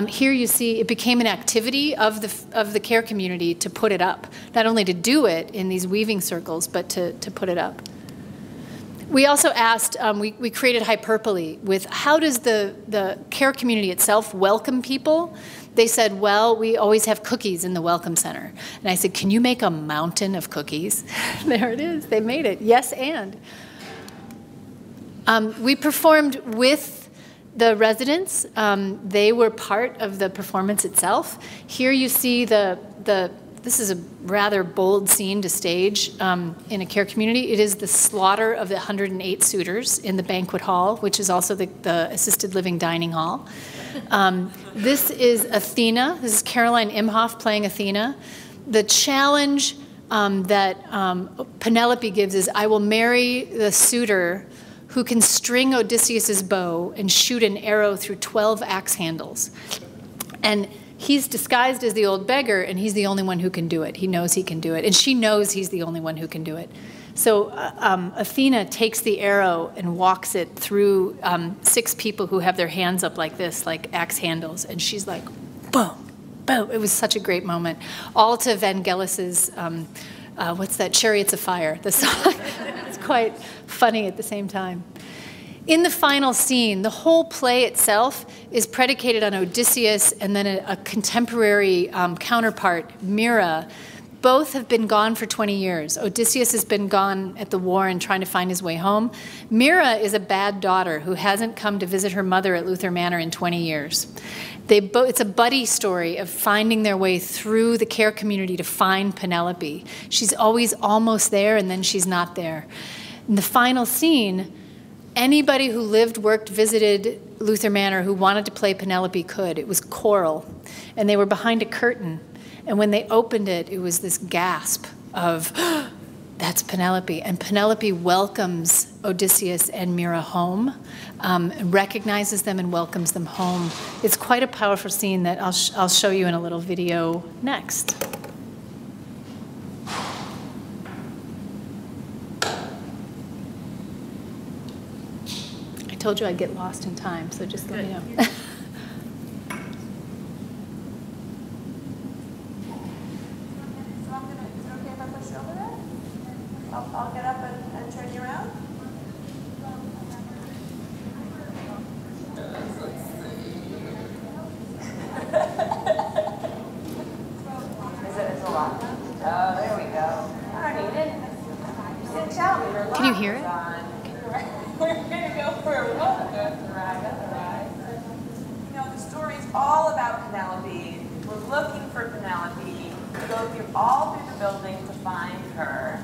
Speaker 5: Here you see it became an activity of the care community to put it up, not only to do it in these weaving circles, but to put it up. We also asked, we created hyperbole with how does the care community itself welcome people? They said, well, we always have cookies in the Welcome Center. And I said, can you make a mountain of cookies? There it is, they made it, yes and. We performed with the residents. They were part of the performance itself. Here you see this is a rather bold scene to stage in a care community. It is the slaughter of the 108 suitors in the banquet hall, which is also the assisted living dining hall. This is Athena. This is Caroline Imhoff playing Athena. The challenge that Penelope gives is, I will marry the suitor who can string Odysseus's bow and shoot an arrow through 12 axe handles. And he's disguised as the old beggar, and he's the only one who can do it. He knows he can do it, and she knows he's the only one who can do it. So Athena takes the arrow and walks it through 6 people who have their hands up like this, like axe handles, and she's like, boom, boom. It was such a great moment. All to Vangelis's, what's that, Chariots of Fire, the song. It's quite funny at the same time. In the final scene, the whole play itself is predicated on Odysseus and then a contemporary counterpart, Mira. Both have been gone for 20 years. Odysseus has been gone at the war and trying to find his way home. Mira is a bad daughter who hasn't come to visit her mother at Luther Manor in 20 years. It's a buddy story of finding their way through the care community to find Penelope. She's always almost there, and then she's not there. In the final scene, anybody who lived, worked, visited Luther Manor who wanted to play Penelope could. It was choral, and they were behind a curtain. And when they opened it, it was this gasp of, that's Penelope. And Penelope welcomes Odysseus and Mira home, recognizes them and welcomes them home. It's quite a powerful scene that I'll show you in a little video next. told you I'd get lost in time, so just let me know.
Speaker 1: Is it okay if I push you over there? I'll get up and turn you around. Is it a lot? Oh, there we go. I don't need it. You didn't tell me your
Speaker 5: Can you hear it?
Speaker 1: We're going to go for a walk. That's right. You know, the story's all about Penelope. We're looking for Penelope. We go all through the building to find her.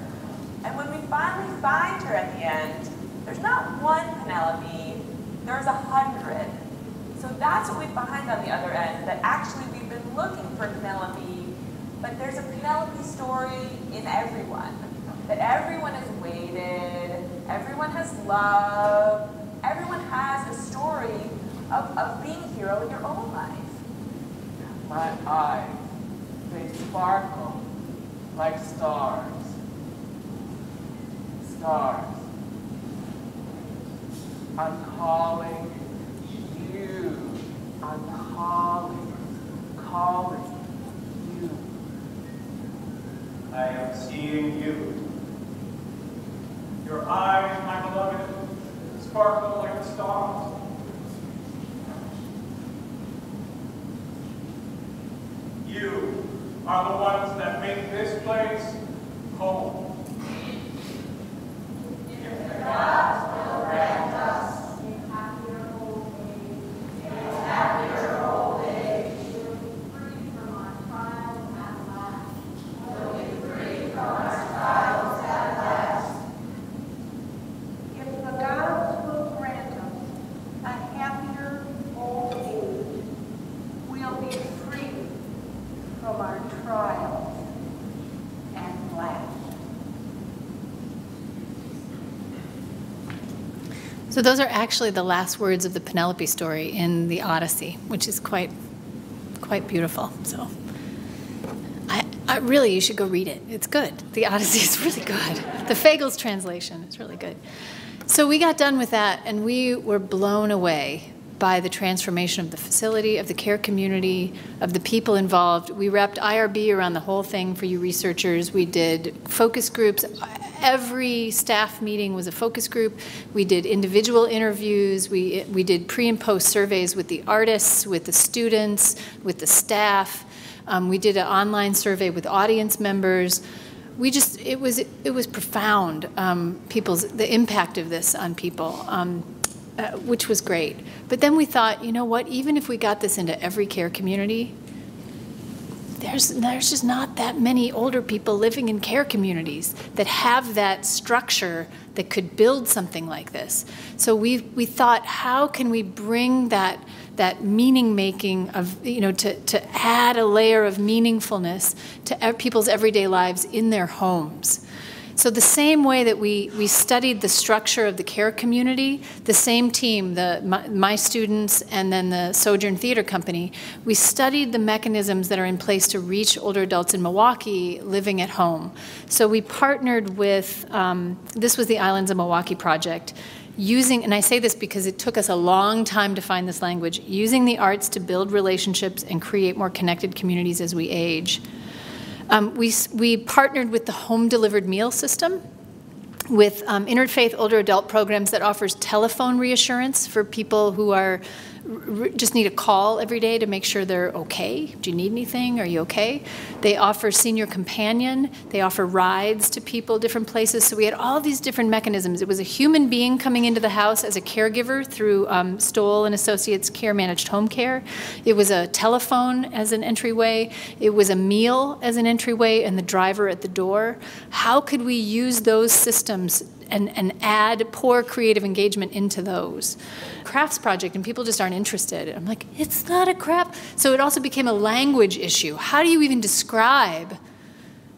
Speaker 1: And when we finally find her at the end, there's not one Penelope, there's 100. So that's what we find on the other end, that actually we've been looking for Penelope, but there's a Penelope story in everyone. That everyone has waited, everyone has love, everyone has a story of being a hero in your own life.
Speaker 6: My eyes, they sparkle like stars. Stars. I'm calling you. I'm calling you.
Speaker 7: I am seeing you. Your eyes, my beloved, sparkle like the stars. You are the ones that make this place home. If the gods will grant us a happier old age, we'll be free from our trials at last. We'll be free from our trials at last.
Speaker 8: If the gods will grant us a happier old age, we'll be free from our trials at last.
Speaker 5: So those are actually the last words of the Penelope story in the Odyssey, which is quite beautiful. So I really, you should go read it. It's good. The Odyssey is really good. The Fagles translation is really good. So we got done with that, and we were blown away by the transformation of the facility, of the care community, of the people involved. We wrapped IRB around the whole thing for you researchers. We did focus groups. Every staff meeting was a focus group. We did individual interviews. We did pre and post surveys with the artists, with the students, with the staff. We did an online survey with audience members. It was profound, the impact of this on people, which was great. But then we thought, you know what, even if we got this into every care community, there's just not that many older people living in care communities that have that structure that could build something like this. So we thought, how can we bring that meaning making of, you know, to add a layer of meaningfulness to people's everyday lives in their homes. So the same way that we studied the structure of the care community, the same team, my students and then the Sojourn Theater Company, we studied the mechanisms that are in place to reach older adults in Milwaukee living at home. So we partnered with, this was the Islands of Milwaukee project, using, and I say this because it took us a long time to find this language, using the arts to build relationships and create more connected communities as we age. We partnered with the home-delivered meal system, with interfaith older adult programs that offers telephone reassurance for people who are just need a call every day to make sure they're okay. Do you need anything? Are you okay? They offer senior companion. They offer rides to people, different places. So we had all these different mechanisms. It was a human being coming into the house as a caregiver through Stoll and Associates Care Managed Home Care. It was a telephone as an entryway. It was a meal as an entryway and the driver at the door. How could we use those systems and add poor creative engagement into those? Crafts project, and people just aren't interested. I'm like, it's not a craft. So it also became a language issue. How do you even describe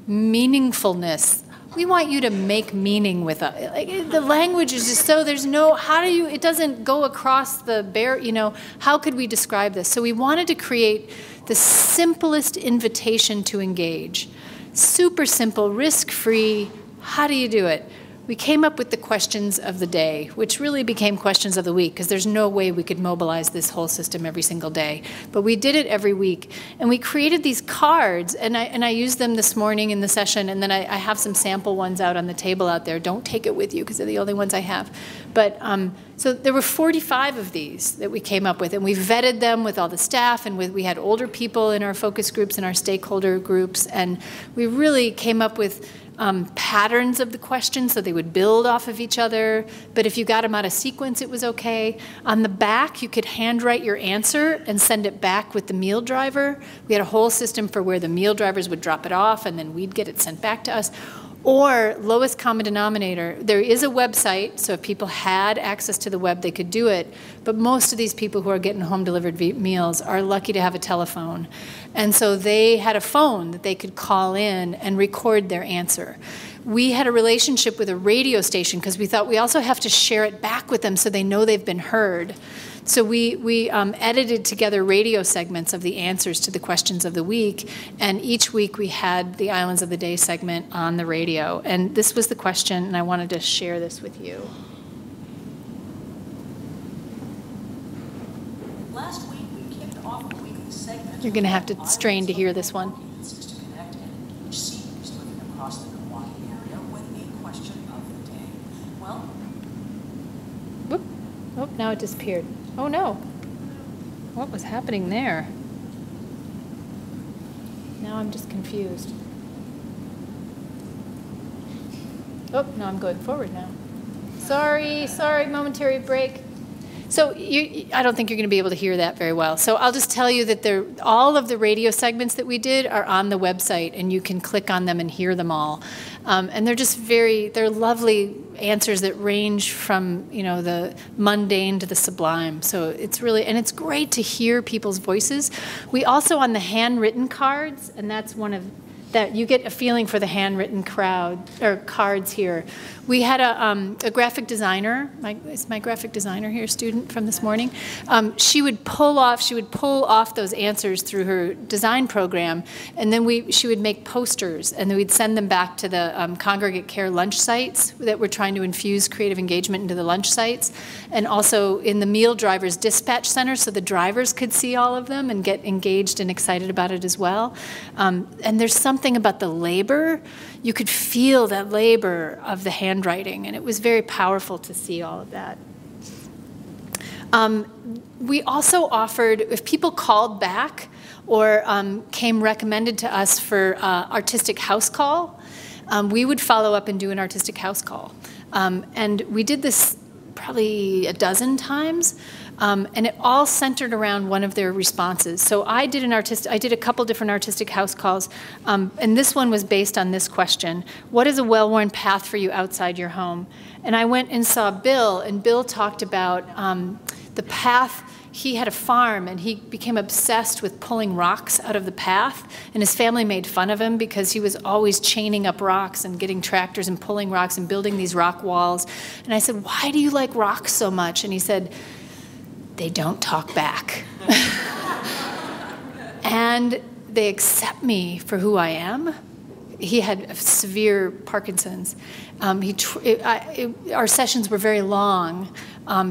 Speaker 5: meaningfulness? We want you to make meaning with it. Like, the language is just so, there's no, how do you, it doesn't go across the bare, you know, how could we describe this? So we wanted to create the simplest invitation to engage. Super simple, risk-free. How do you do it? we came up with the questions of the day, which really became questions of the week, because there's no way we could mobilize this whole system every single day. But we did it every week. And we created these cards, and I used them this morning in the session, and then I have some sample ones out on the table out there. Don't take it with you, because they're the only ones I have. But so there were 45 of these that we came up with, and we vetted them with all the staff, and we had older people in our focus groups and our stakeholder groups, and we really came up with patterns of the questions so they would build off of each other. But if you got them out of sequence, it was okay. On the back, you could handwrite your answer and send it back with the meal driver. We had a whole system for where the meal drivers would drop it off, and then we'd get it sent back to us. Or lowest common denominator. There is a website, so if people had access to the web, they could do it. But most of these people who are getting home delivered meals are lucky to have a telephone. And so they had a phone that they could call in and record their answer. We had a relationship with a radio station because we thought we also have to share it back with them so they know they've been heard. So we edited together radio segments of the answers to the questions of the week, and each week we had the Islands of the Day segment on the radio. And this was the question, and I wanted to share this with you.
Speaker 9: Last week we kicked off a weekly segment.
Speaker 5: You're going to have to strain to hear this one.
Speaker 9: To connect and engage seniors living across the Milwaukee area with a question of the day. Well,
Speaker 5: whoop. Oh, now it disappeared. Oh no. What was happening there? Now I'm just confused. Oh, no, I'm going forward now. Sorry, momentary break. So I don't think you're going to be able to hear that very well. So I'll just tell you that all of the radio segments that we did are on the website, and you can click on them and hear them all. And they're just they're lovely answers that range from, the mundane to the sublime. So it's really, and it's great to hear people's voices. We also, on the handwritten cards, and that's one of that you get a feeling for the handwritten cards here. We had a graphic designer. Is my graphic designer here, a student from this morning? She would pull off those answers through her design program, and then she would make posters, and then we'd send them back to the congregate care lunch sites that we're trying to infuse creative engagement into the lunch sites, and also in the meal drivers dispatch center, so the drivers could see all of them and get engaged and excited about it as well. And there's something about the labor. You could feel that labor of the handwriting, and it was very powerful to see all of that. We also offered, if people called back or came recommended to us for artistic house call, we would follow up and do an artistic house call. And we did this probably a dozen times. And it all centered around one of their responses. So I did a couple different artistic house calls, and this one was based on this question: what is a well-worn path for you outside your home? And I went and saw Bill, and Bill talked about the path. He had a farm, and he became obsessed with pulling rocks out of the path, and his family made fun of him because he was always chaining up rocks and getting tractors and pulling rocks and building these rock walls. And I said, why do you like rocks so much? And he said, they don't talk back. And they accept me for who I am. He had severe Parkinson's. Our sessions were very long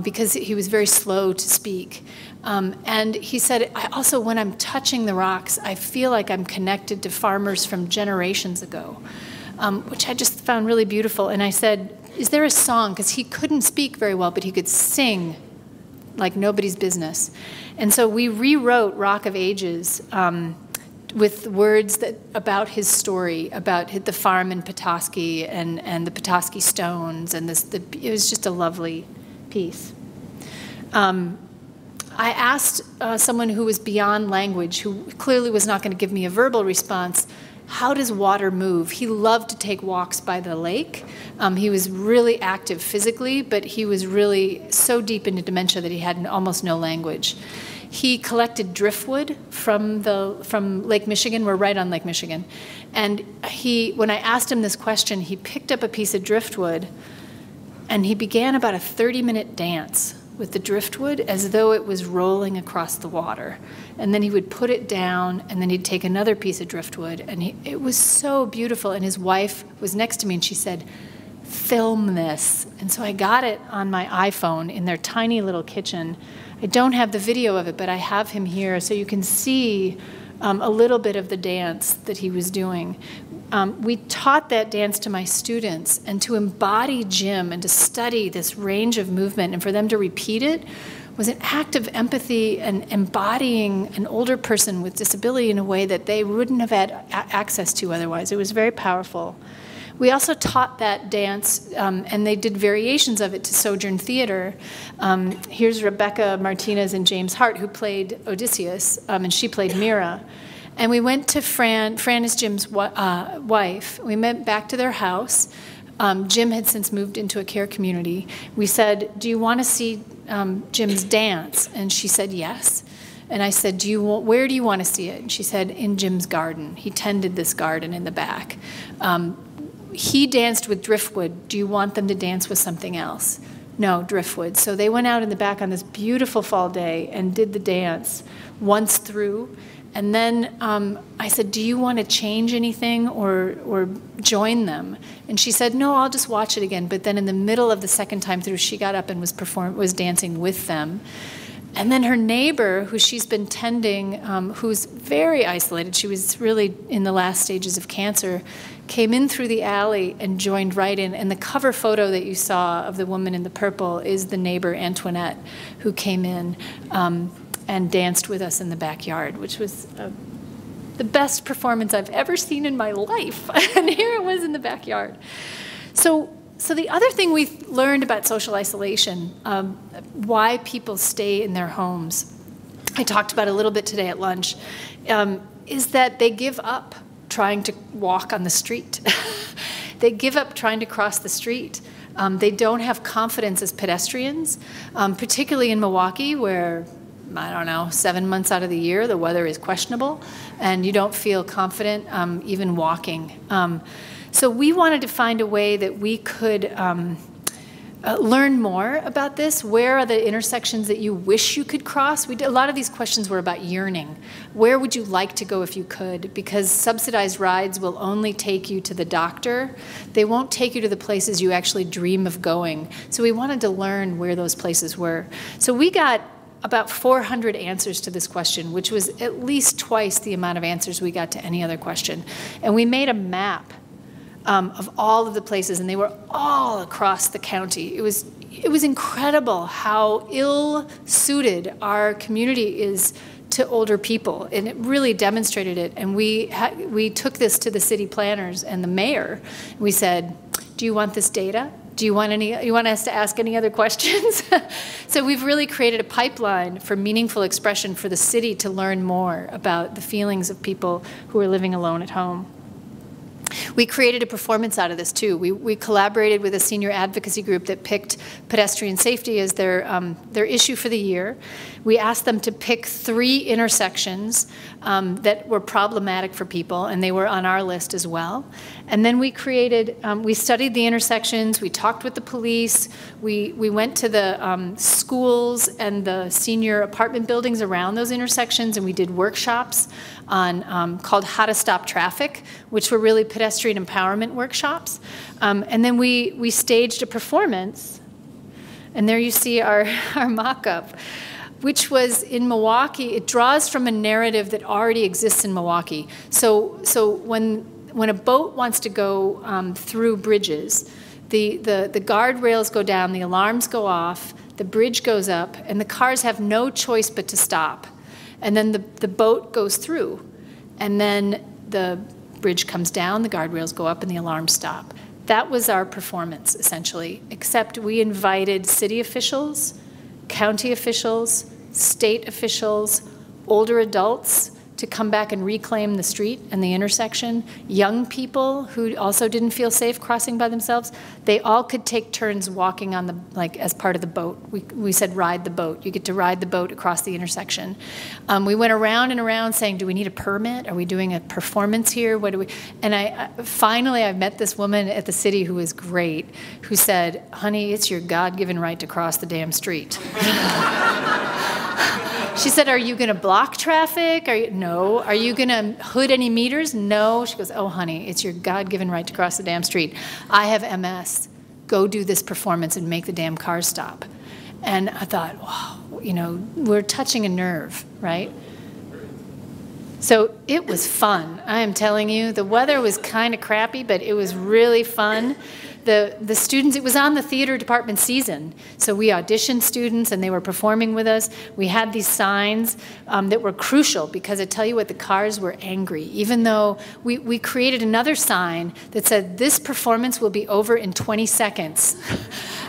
Speaker 5: because he was very slow to speak. And he said, when I'm touching the rocks, I feel like I'm connected to farmers from generations ago, which I just found really beautiful. And I said, is there a song? Because he couldn't speak very well, but he could sing like nobody's business. And so we rewrote Rock of Ages with words about his story, about the farm in Petoskey and the Petoskey stones, and it was just a lovely piece. I asked someone who was beyond language, who clearly was not going to give me a verbal response, how does water move? He loved to take walks by the lake. He was really active physically, but he was really so deep into dementia that he had almost no language. He collected driftwood from Lake Michigan. We're right on Lake Michigan. And when I asked him this question, he picked up a piece of driftwood, and he began about a 30-minute dance with the driftwood as though it was rolling across the water. And then he would put it down, and then he'd take another piece of driftwood, and it was so beautiful. And his wife was next to me, and she said, film this. And so I got it on my iPhone in their tiny little kitchen. I don't have the video of it, but I have him here so you can see a little bit of the dance that he was doing. We taught that dance to my students, and to embody Jim and to study this range of movement and for them to repeat it was an act of empathy and embodying an older person with disability in a way that they wouldn't have had access to otherwise. It was very powerful. We also taught that dance, and they did variations of it to Sojourn Theater. Here's Rebecca Martinez and James Hart, who played Odysseus, and she played Mira. And we went to Fran is Jim's wife. We went back to their house. Jim had since moved into a care community. We said, do you want to see Jim's dance? And she said, yes. And I said, where do you want to see it? And she said, in Jim's garden. He tended this garden in the back. He danced with driftwood. Do you want them to dance with something else? No, driftwood. So they went out in the back on this beautiful fall day and did the dance once through. And then I said, do you want to change anything or join them? And she said, no, I'll just watch it again. But then in the middle of the second time through, she got up and was dancing with them. And then her neighbor, who she's been tending, who's very isolated, she was really in the last stages of cancer, came in through the alley and joined right in. And the cover photo that you saw of the woman in the purple is the neighbor, Antoinette, who came in and danced with us in the backyard, which was the best performance I've ever seen in my life. And here it was in the backyard. So the other thing we learned about social isolation, why people stay in their homes, I talked about a little bit today at lunch, is that they give up trying to walk on the street. They give up trying to cross the street. They don't have confidence as pedestrians, particularly in Milwaukee, where, I don't know, 7 months out of the year, the weather is questionable, and you don't feel confident even walking. So we wanted to find a way that we could learn more about this. Where are the intersections that you wish you could cross? A lot of these questions were about yearning. Where would you like to go if you could? Because subsidized rides will only take you to the doctor. They won't take you to the places you actually dream of going. So we wanted to learn where those places were. So we got about 400 answers to this question, which was at least twice the amount of answers we got to any other question. And we made a map of all of the places, and they were all across the county. It was incredible how ill-suited our community is to older people, and it really demonstrated it. And we took this to the city planners and the mayor. We said, do you want this data? Do you want us to ask any other questions? So we've really created a pipeline for meaningful expression for the city to learn more about the feelings of people who are living alone at home. We created a performance out of this too. We collaborated with a senior advocacy group that picked pedestrian safety as their issue for the year. We asked them to pick 3 intersections that were problematic for people, and they were on our list as well. And then we studied the intersections, we talked with the police, we went to the schools and the senior apartment buildings around those intersections, and we did workshops on called How to Stop Traffic, which were really pedestrian empowerment workshops. And then we staged a performance, and there you see our mock-up, which was in Milwaukee. It draws from a narrative that already exists in Milwaukee. So when a boat wants to go through bridges, the guardrails go down, the alarms go off, the bridge goes up, and the cars have no choice but to stop. And then the boat goes through, and then the bridge comes down, the guardrails go up, and the alarms stop. That was our performance, essentially, except we invited city officials, county officials, state officials, older adults to come back and reclaim the street and the intersection, young people who also didn't feel safe crossing by themselves. They all could take turns walking on as part of the boat. We said ride the boat. You get to ride the boat across the intersection. We went around and around saying, do we need a permit? Are we doing a performance here? What do we? And finally I met this woman at the city who was great, who said, honey, it's your God-given right to cross the damn street. She said, are you going to block traffic? No. Are you going to hood any meters? No. She goes, oh, honey, it's your God-given right to cross the damn street. I have MS. go do this performance and make the damn cars stop. And I thought, wow, you know, we're touching a nerve, right? So it was fun. I am telling you, the weather was kind of crappy, but it was really fun. The students, it was on the theater department season, so we auditioned students and they were performing with us. We had these signs that were crucial because I tell you what, the cars were angry. Even though we created another sign that said, this performance will be over in 20 seconds.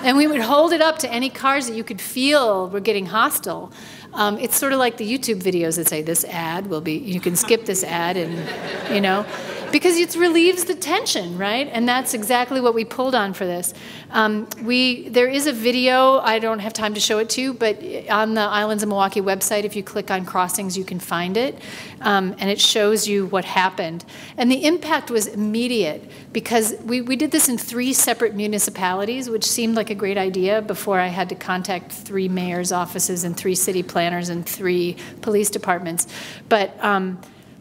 Speaker 5: And we would hold it up to any cars that you could feel were getting hostile. It's sort of like the YouTube videos that say, this ad will be, you can skip this ad and, you know. Because it relieves the tension, right? And that's exactly what we pulled on for this. There is a video, I don't have time to show it to you, but on the Islands of Milwaukee website, if you click on crossings, you can find it. And it shows you what happened. And the impact was immediate because we did this in 3 separate municipalities, which seemed like a great idea before I had to contact 3 mayor's offices and 3 city planners and 3 police departments. But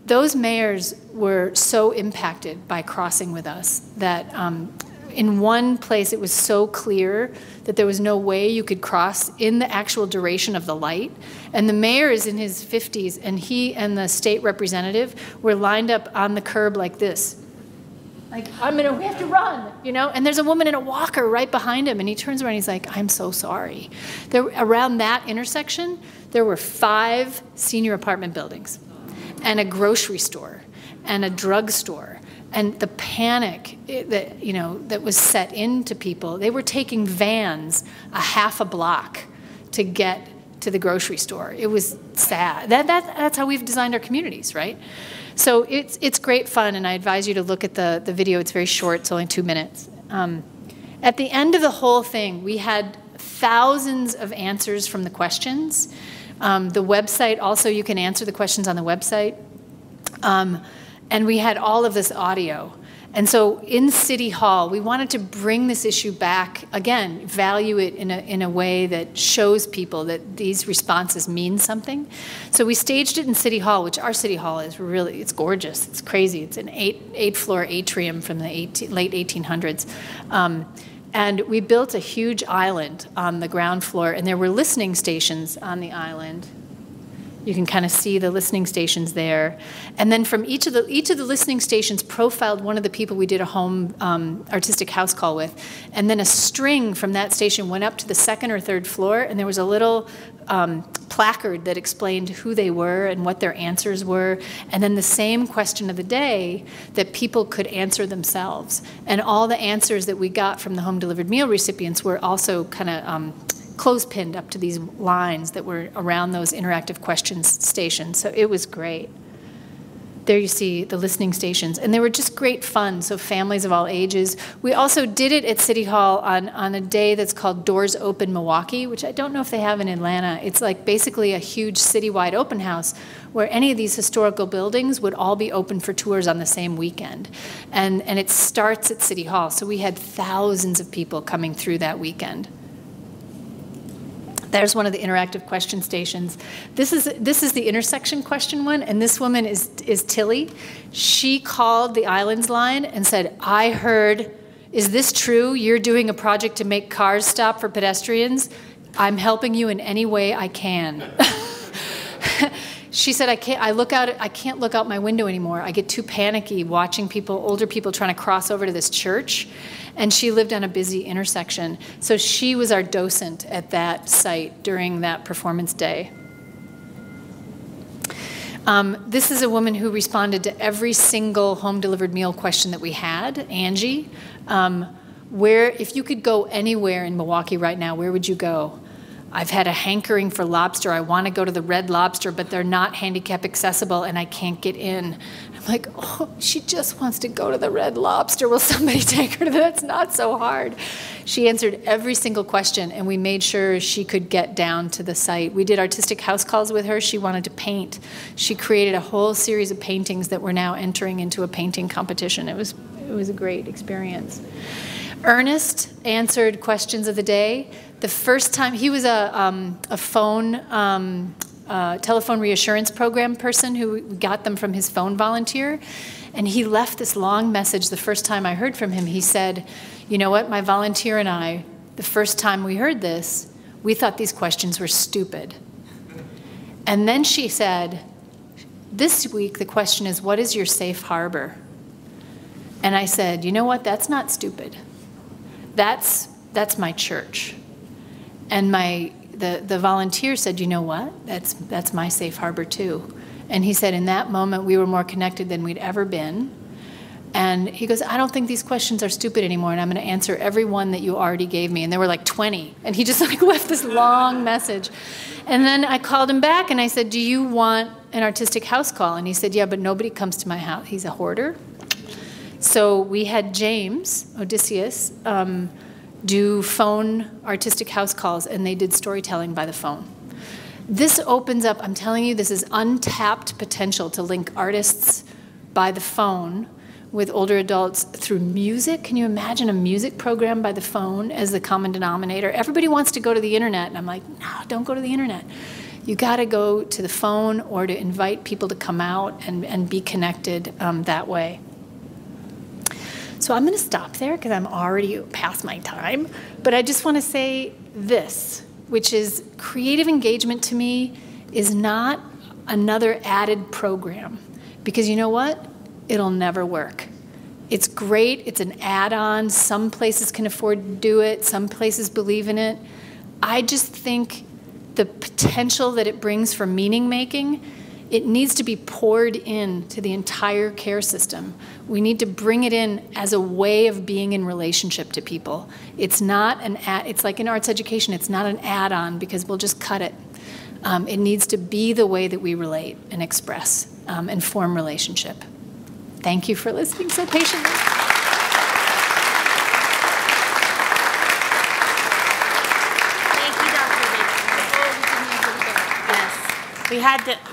Speaker 5: those mayors were so impacted by crossing with us that in one place it was so clear that there was no way you could cross in the actual duration of the light. And the mayor is in his 50s, and he and the state representative were lined up on the curb like this. Like, we have to run, you know? And there's a woman in a walker right behind him, and he turns around and he's like, I'm so sorry. Around that intersection, there were 5 senior apartment buildings, and a grocery store, and a drugstore, and the panic that was set into people. They were taking vans a half a block to get to the grocery store. It was sad. That's how we've designed our communities, right? So it's great fun, and I advise you to look at the video. It's very short. It's only 2 minutes. At the end of the whole thing, we had thousands of answers from the questions. The website, also you can answer the questions on the website. And we had all of this audio. And so in City Hall, we wanted to bring this issue back, again, value it in a way that shows people that these responses mean something. So we staged it in City Hall, which our City Hall is really, it's gorgeous, it's crazy. It's an 8-floor atrium from the late 1800s. And we built a huge island on the ground floor, and there were listening stations on the island. You can kind of see the listening stations there. And then from each of the listening stations profiled one of the people we did a home artistic house call with. And then a string from that station went up to the 2nd or 3rd floor, and there was a little placard that explained who they were and what their answers were. And then the same question of the day that people could answer themselves. And all the answers that we got from the home delivered meal recipients were also kind of clothespined up to these lines that were around those interactive questions stations. So it was great. There you see the listening stations. And they were just great fun, so families of all ages. We also did it at City Hall on a day that's called Doors Open Milwaukee, which I don't know if they have in Atlanta. It's like basically a huge citywide open house where any of these historical buildings would all be open for tours on the same weekend. And it starts at City Hall. So we had thousands of people coming through that weekend. There's one of the interactive question stations. This is the intersection question one, and this woman is Tilly. She called the Islands line and said, I heard, is this true? You're doing a project to make cars stop for pedestrians? I'm helping you in any way I can. She said, I can't look out my window anymore. I get too panicky watching older people trying to cross over to this church. And she lived on a busy intersection. So she was our docent at that site during that performance day. This is a woman who responded to every single home-delivered meal question that we had, Angie. If you could go anywhere in Milwaukee right now, where would you go? I've had a hankering for lobster. I want to go to the Red Lobster, but they're not handicap accessible and I can't get in. I'm like, oh, she just wants to go to the Red Lobster. Will somebody take her to that? It's not so hard. She answered every single question, and we made sure she could get down to the site. We did artistic house calls with her. She wanted to paint. She created a whole series of paintings that we're now entering into a painting competition. It was a great experience. Ernest answered questions of the day. The first time, he was a telephone reassurance program person who got them from his phone volunteer. And he left this long message the first time I heard from him. He said, You know what? My volunteer and I, the first time we heard this, we thought these questions were stupid. And then she said, this week the question is, what is your safe harbor? And I said, you know what? That's not stupid. That's my church. And the volunteer said, you know what? That's my safe harbor too. And he said, in that moment, we were more connected than we'd ever been. And he goes, I don't think these questions are stupid anymore, and I'm going to answer every one that you already gave me. And there were like 20. And he just like left this long message. And then I called him back, and I said, do you want an artistic house call? And he said, yeah, but nobody comes to my house. He's a hoarder. So we had James, Odysseus, do phone artistic house calls, and they did storytelling by the phone. This opens up, I'm telling you, this is untapped potential to link artists by the phone with older adults through music. Can you imagine a music program by the phone as the common denominator? Everybody wants to go to the internet, and I'm like, no, don't go to the internet. You got to go to the phone or to invite people to come out and be connected that way. So I'm going to stop there because I'm already past my time. But I just want to say this, which is creative engagement to me is not another added program. Because you know what? It'll never work. It's great. It's an add-on. Some places can afford to do it. Some places believe in it. I just think the potential that it brings for meaning making, it needs to be poured into the entire care system. We need to bring it in as a way of being in relationship to people. It's not an it's like in arts education, it's not an add-on because we'll just cut it. It needs to be the way that we relate and express and form relationship. Thank you for listening so patiently.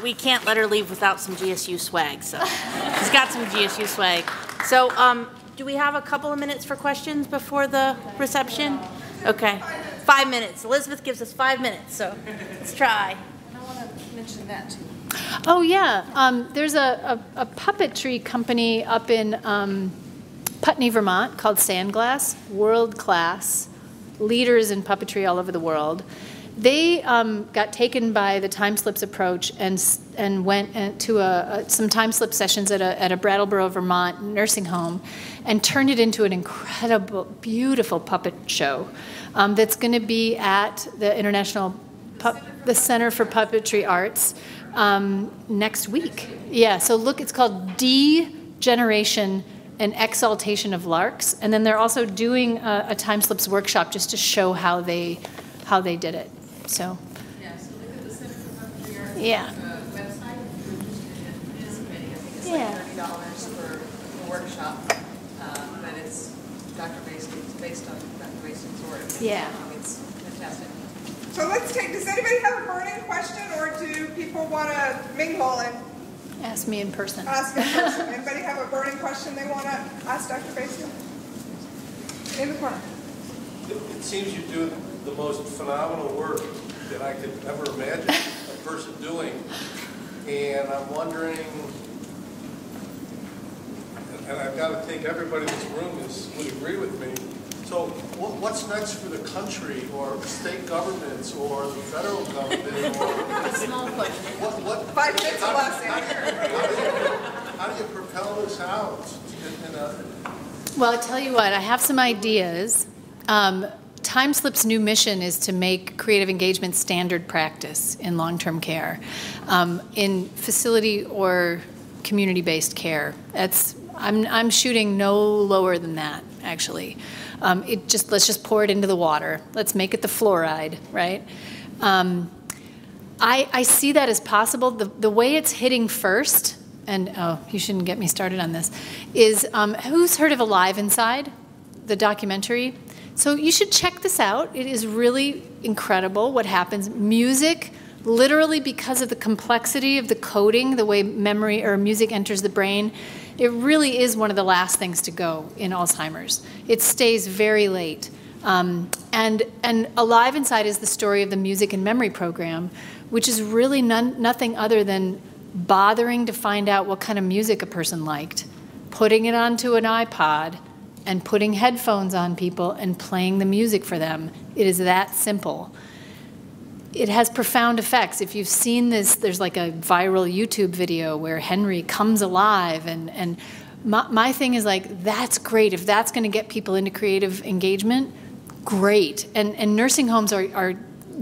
Speaker 4: We can't let her leave without some GSU swag, so she's got some GSU swag. So do we have a couple of minutes for questions before the reception? Okay, 5 minutes. Elizabeth gives us 5 minutes, so let's try.
Speaker 9: And I want to mention that too.
Speaker 5: Oh yeah, there's a puppetry company up in Putney, Vermont called Sandglass, world class, leaders in puppetry all over the world. They got taken by the time slips approach and went to some time slip sessions at a Brattleboro, Vermont nursing home and turned it into an incredible, beautiful puppet show that's going to be at the the Center for Puppetry Arts next week. Yeah, so look, it's called Degeneration and Exaltation of Larks, and then they're also doing a time slips workshop just to show how they did it. So.
Speaker 10: Yeah, so look at the Center for Puppetry Arts website. If you're interested in participating, I think it's like $30 for the workshop, but it's Dr. Basting, based on Dr. Basting's work.
Speaker 5: Yeah.
Speaker 10: It's fantastic.
Speaker 1: So let's take, does anybody have a burning question, or do people want to mingle and
Speaker 5: ask me in person?
Speaker 1: Ask in person. Anybody have a burning question they want to ask Dr. Basting? In the corner.
Speaker 11: It seems you do the most phenomenal work that I could ever imagine a person doing. And I'm wondering, and I've got to think everybody in this room would agree with me, so what's next for the country or state governments or the federal government? Or
Speaker 10: A small question.
Speaker 11: What
Speaker 1: 5 minutes or less.
Speaker 11: How do you propel this out?
Speaker 5: Well, I'll tell you what, I have some ideas. Time Slip's new mission is to make creative engagement standard practice in long-term care, in facility or community-based care. I'm shooting no lower than that, actually. Let's just pour it into the water. Let's make it the fluoride, right? I see that as possible. The way it's hitting first, and oh, you shouldn't get me started on this, is who's heard of Alive Inside, the documentary? So you should check this out. It is really incredible what happens. Music, literally because of the complexity of the coding, the way memory or music enters the brain, it really is one of the last things to go in Alzheimer's. It stays very late. And Alive Inside is the story of the music and memory program, which is really nothing other than bothering to find out what kind of music a person liked, putting it onto an iPod, and putting headphones on people and playing the music for them. It is that simple. It has profound effects. If you've seen this, there's like a viral YouTube video where Henry comes alive, and my thing is like, that's great. If that's going to get people into creative engagement, great. And nursing homes are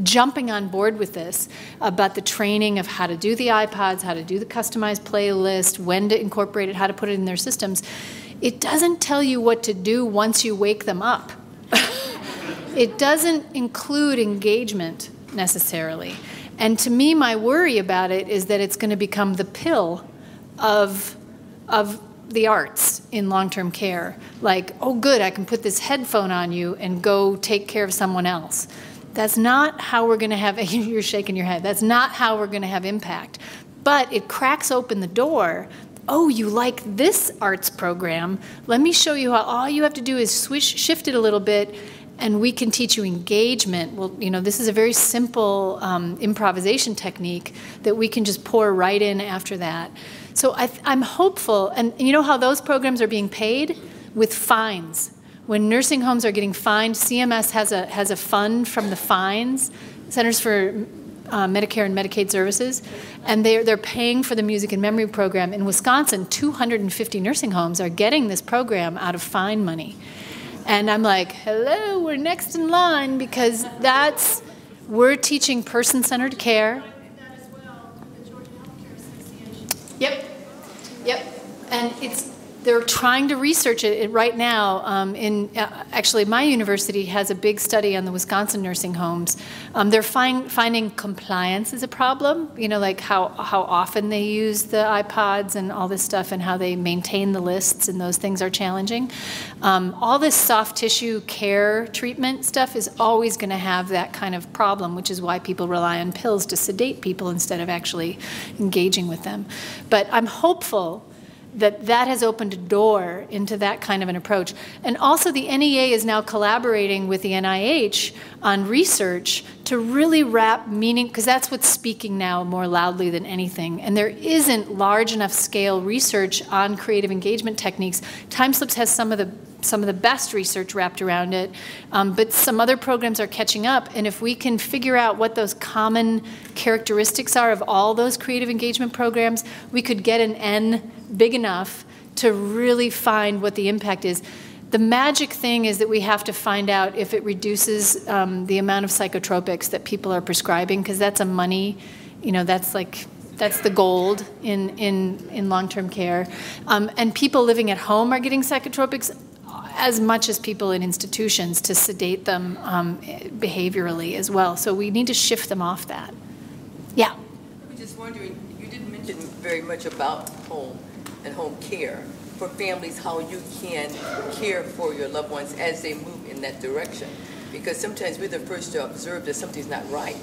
Speaker 5: jumping on board with this, about the training of how to do the iPods, how to do the customized playlist, when to incorporate it, how to put it in their systems. It doesn't tell you what to do once you wake them up. It doesn't include engagement necessarily. And to me, my worry about it is that it's going to become the pill of the arts in long-term care. Like, oh good, I can put this headphone on you and go take care of someone else. That's not how we're going to have, you're shaking your head, that's not how we're going to have impact. But it cracks open the door. Oh, you like this arts program? Let me show you how all you have to do is shift it a little bit, and we can teach you engagement. Well, you know, this is a very simple improvisation technique that we can just pour right in after that. So I'm hopeful, and you know how those programs are being paid? With fines. When nursing homes are getting fined, CMS has a fund from the fines, Centers for Medicare and Medicaid Services, and they're paying for the music and memory program. In Wisconsin, 250 nursing homes are getting this program out of fine money. And I'm like, hello, we're next in line, because we're teaching person-centered care. Yep. And they're trying to research it right now. Actually, my university has a big study on the Wisconsin nursing homes. They're finding compliance is a problem. You know, like how often they use the iPods and all this stuff, and how they maintain the lists, and those things are challenging. All this soft tissue care treatment stuff is always going to have that kind of problem, which is why people rely on pills to sedate people instead of actually engaging with them. But I'm hopeful that has opened a door into that kind of an approach. And also the NEA is now collaborating with the NIH on research to really wrap meaning, because that's what's speaking now more loudly than anything. And there isn't large enough scale research on creative engagement techniques. Timeslips has some of the best research wrapped around it, but some other programs are catching up. And if we can figure out what those common characteristics are of all those creative engagement programs, we could get an N big enough to really find what the impact is. The magic thing is that we have to find out if it reduces the amount of psychotropics that people are prescribing, because that's a money, you know, that's the gold in long-term care. And people living at home are getting psychotropics as much as people in institutions to sedate them behaviorally as well. So we need to shift them off that. Yeah?
Speaker 12: I'm just wondering, you didn't mention very much about home and home care for families, how you can care for your loved ones as they move in that direction. Because sometimes we're the first to observe that something's not right.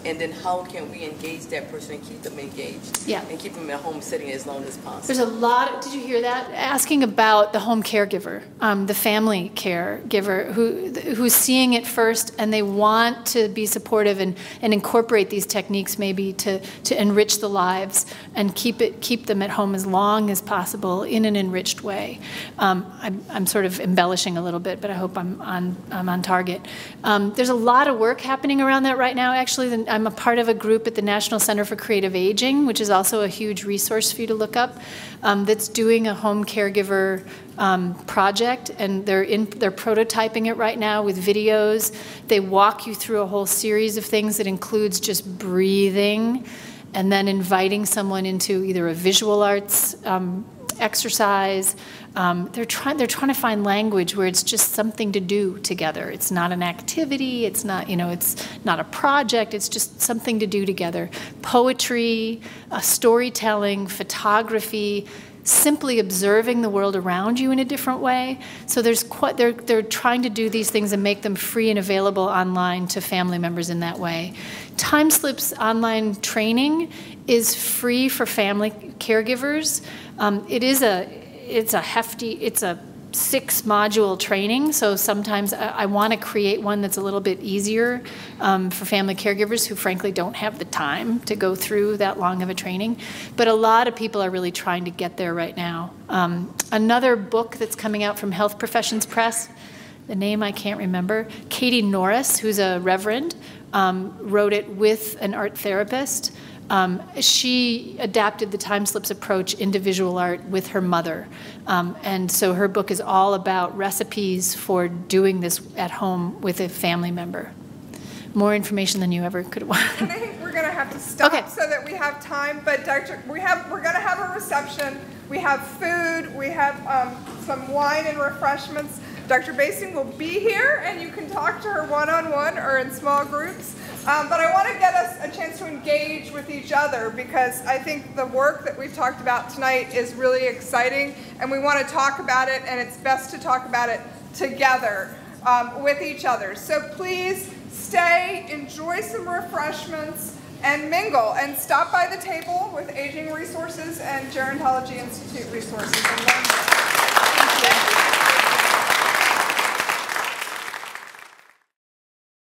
Speaker 12: And then how can we engage that person and keep them engaged? Yeah. And keep them in a home setting as long as possible? There's a lot, did you hear that? Asking about the home caregiver, the family caregiver who's seeing it first, and they want to be supportive and incorporate these techniques maybe to enrich the lives and keep them at home as long as possible in an enriched way. I'm sort of embellishing a little bit, but I hope I'm on target. There's a lot of work happening around that right now. Actually, I'm a part of a group at the National Center for Creative Aging, which is also a huge resource for you to look up, that's doing a home caregiver project, and they're prototyping it right now with videos. They walk you through a whole series of things that includes just breathing, and then inviting someone into either a visual arts exercise. They're trying to find language where it's just something to do together. It's not an activity. It's not, it's not a project. It's just something to do together. Poetry, storytelling, photography, simply observing the world around you in a different way. So they're trying to do these things and make them free and available online to family members in that way. Timeslips online training is free for family caregivers. It's a
Speaker 5: 6-module training, so sometimes I want to create one that's a little bit easier for family caregivers who frankly don't have the time to go through that long of a training. But a lot of people are really trying to get there right now. Another book that's coming out from Health Professions Press, the name I can't remember, Katie Norris, who's a reverend, wrote it with an art therapist. She adapted the time slips approach into visual art with her mother. And so her book is all about recipes for doing this at home with a family member. More information than you ever could want.
Speaker 1: And I think we're going to have to stop so that we have time. But we're going to have a reception. We have food. We have some wine and refreshments. Dr. Basting will be here, and you can talk to her one-on-one or in small groups. But I want to get us a chance to engage with each other, because I think the work that we've talked about tonight is really exciting, and we want to talk about it, and it's best to talk about it together with each other. So please stay, enjoy some refreshments, and mingle, and stop by the table with Aging Resources and Gerontology Institute resources. And learn more. Thank you.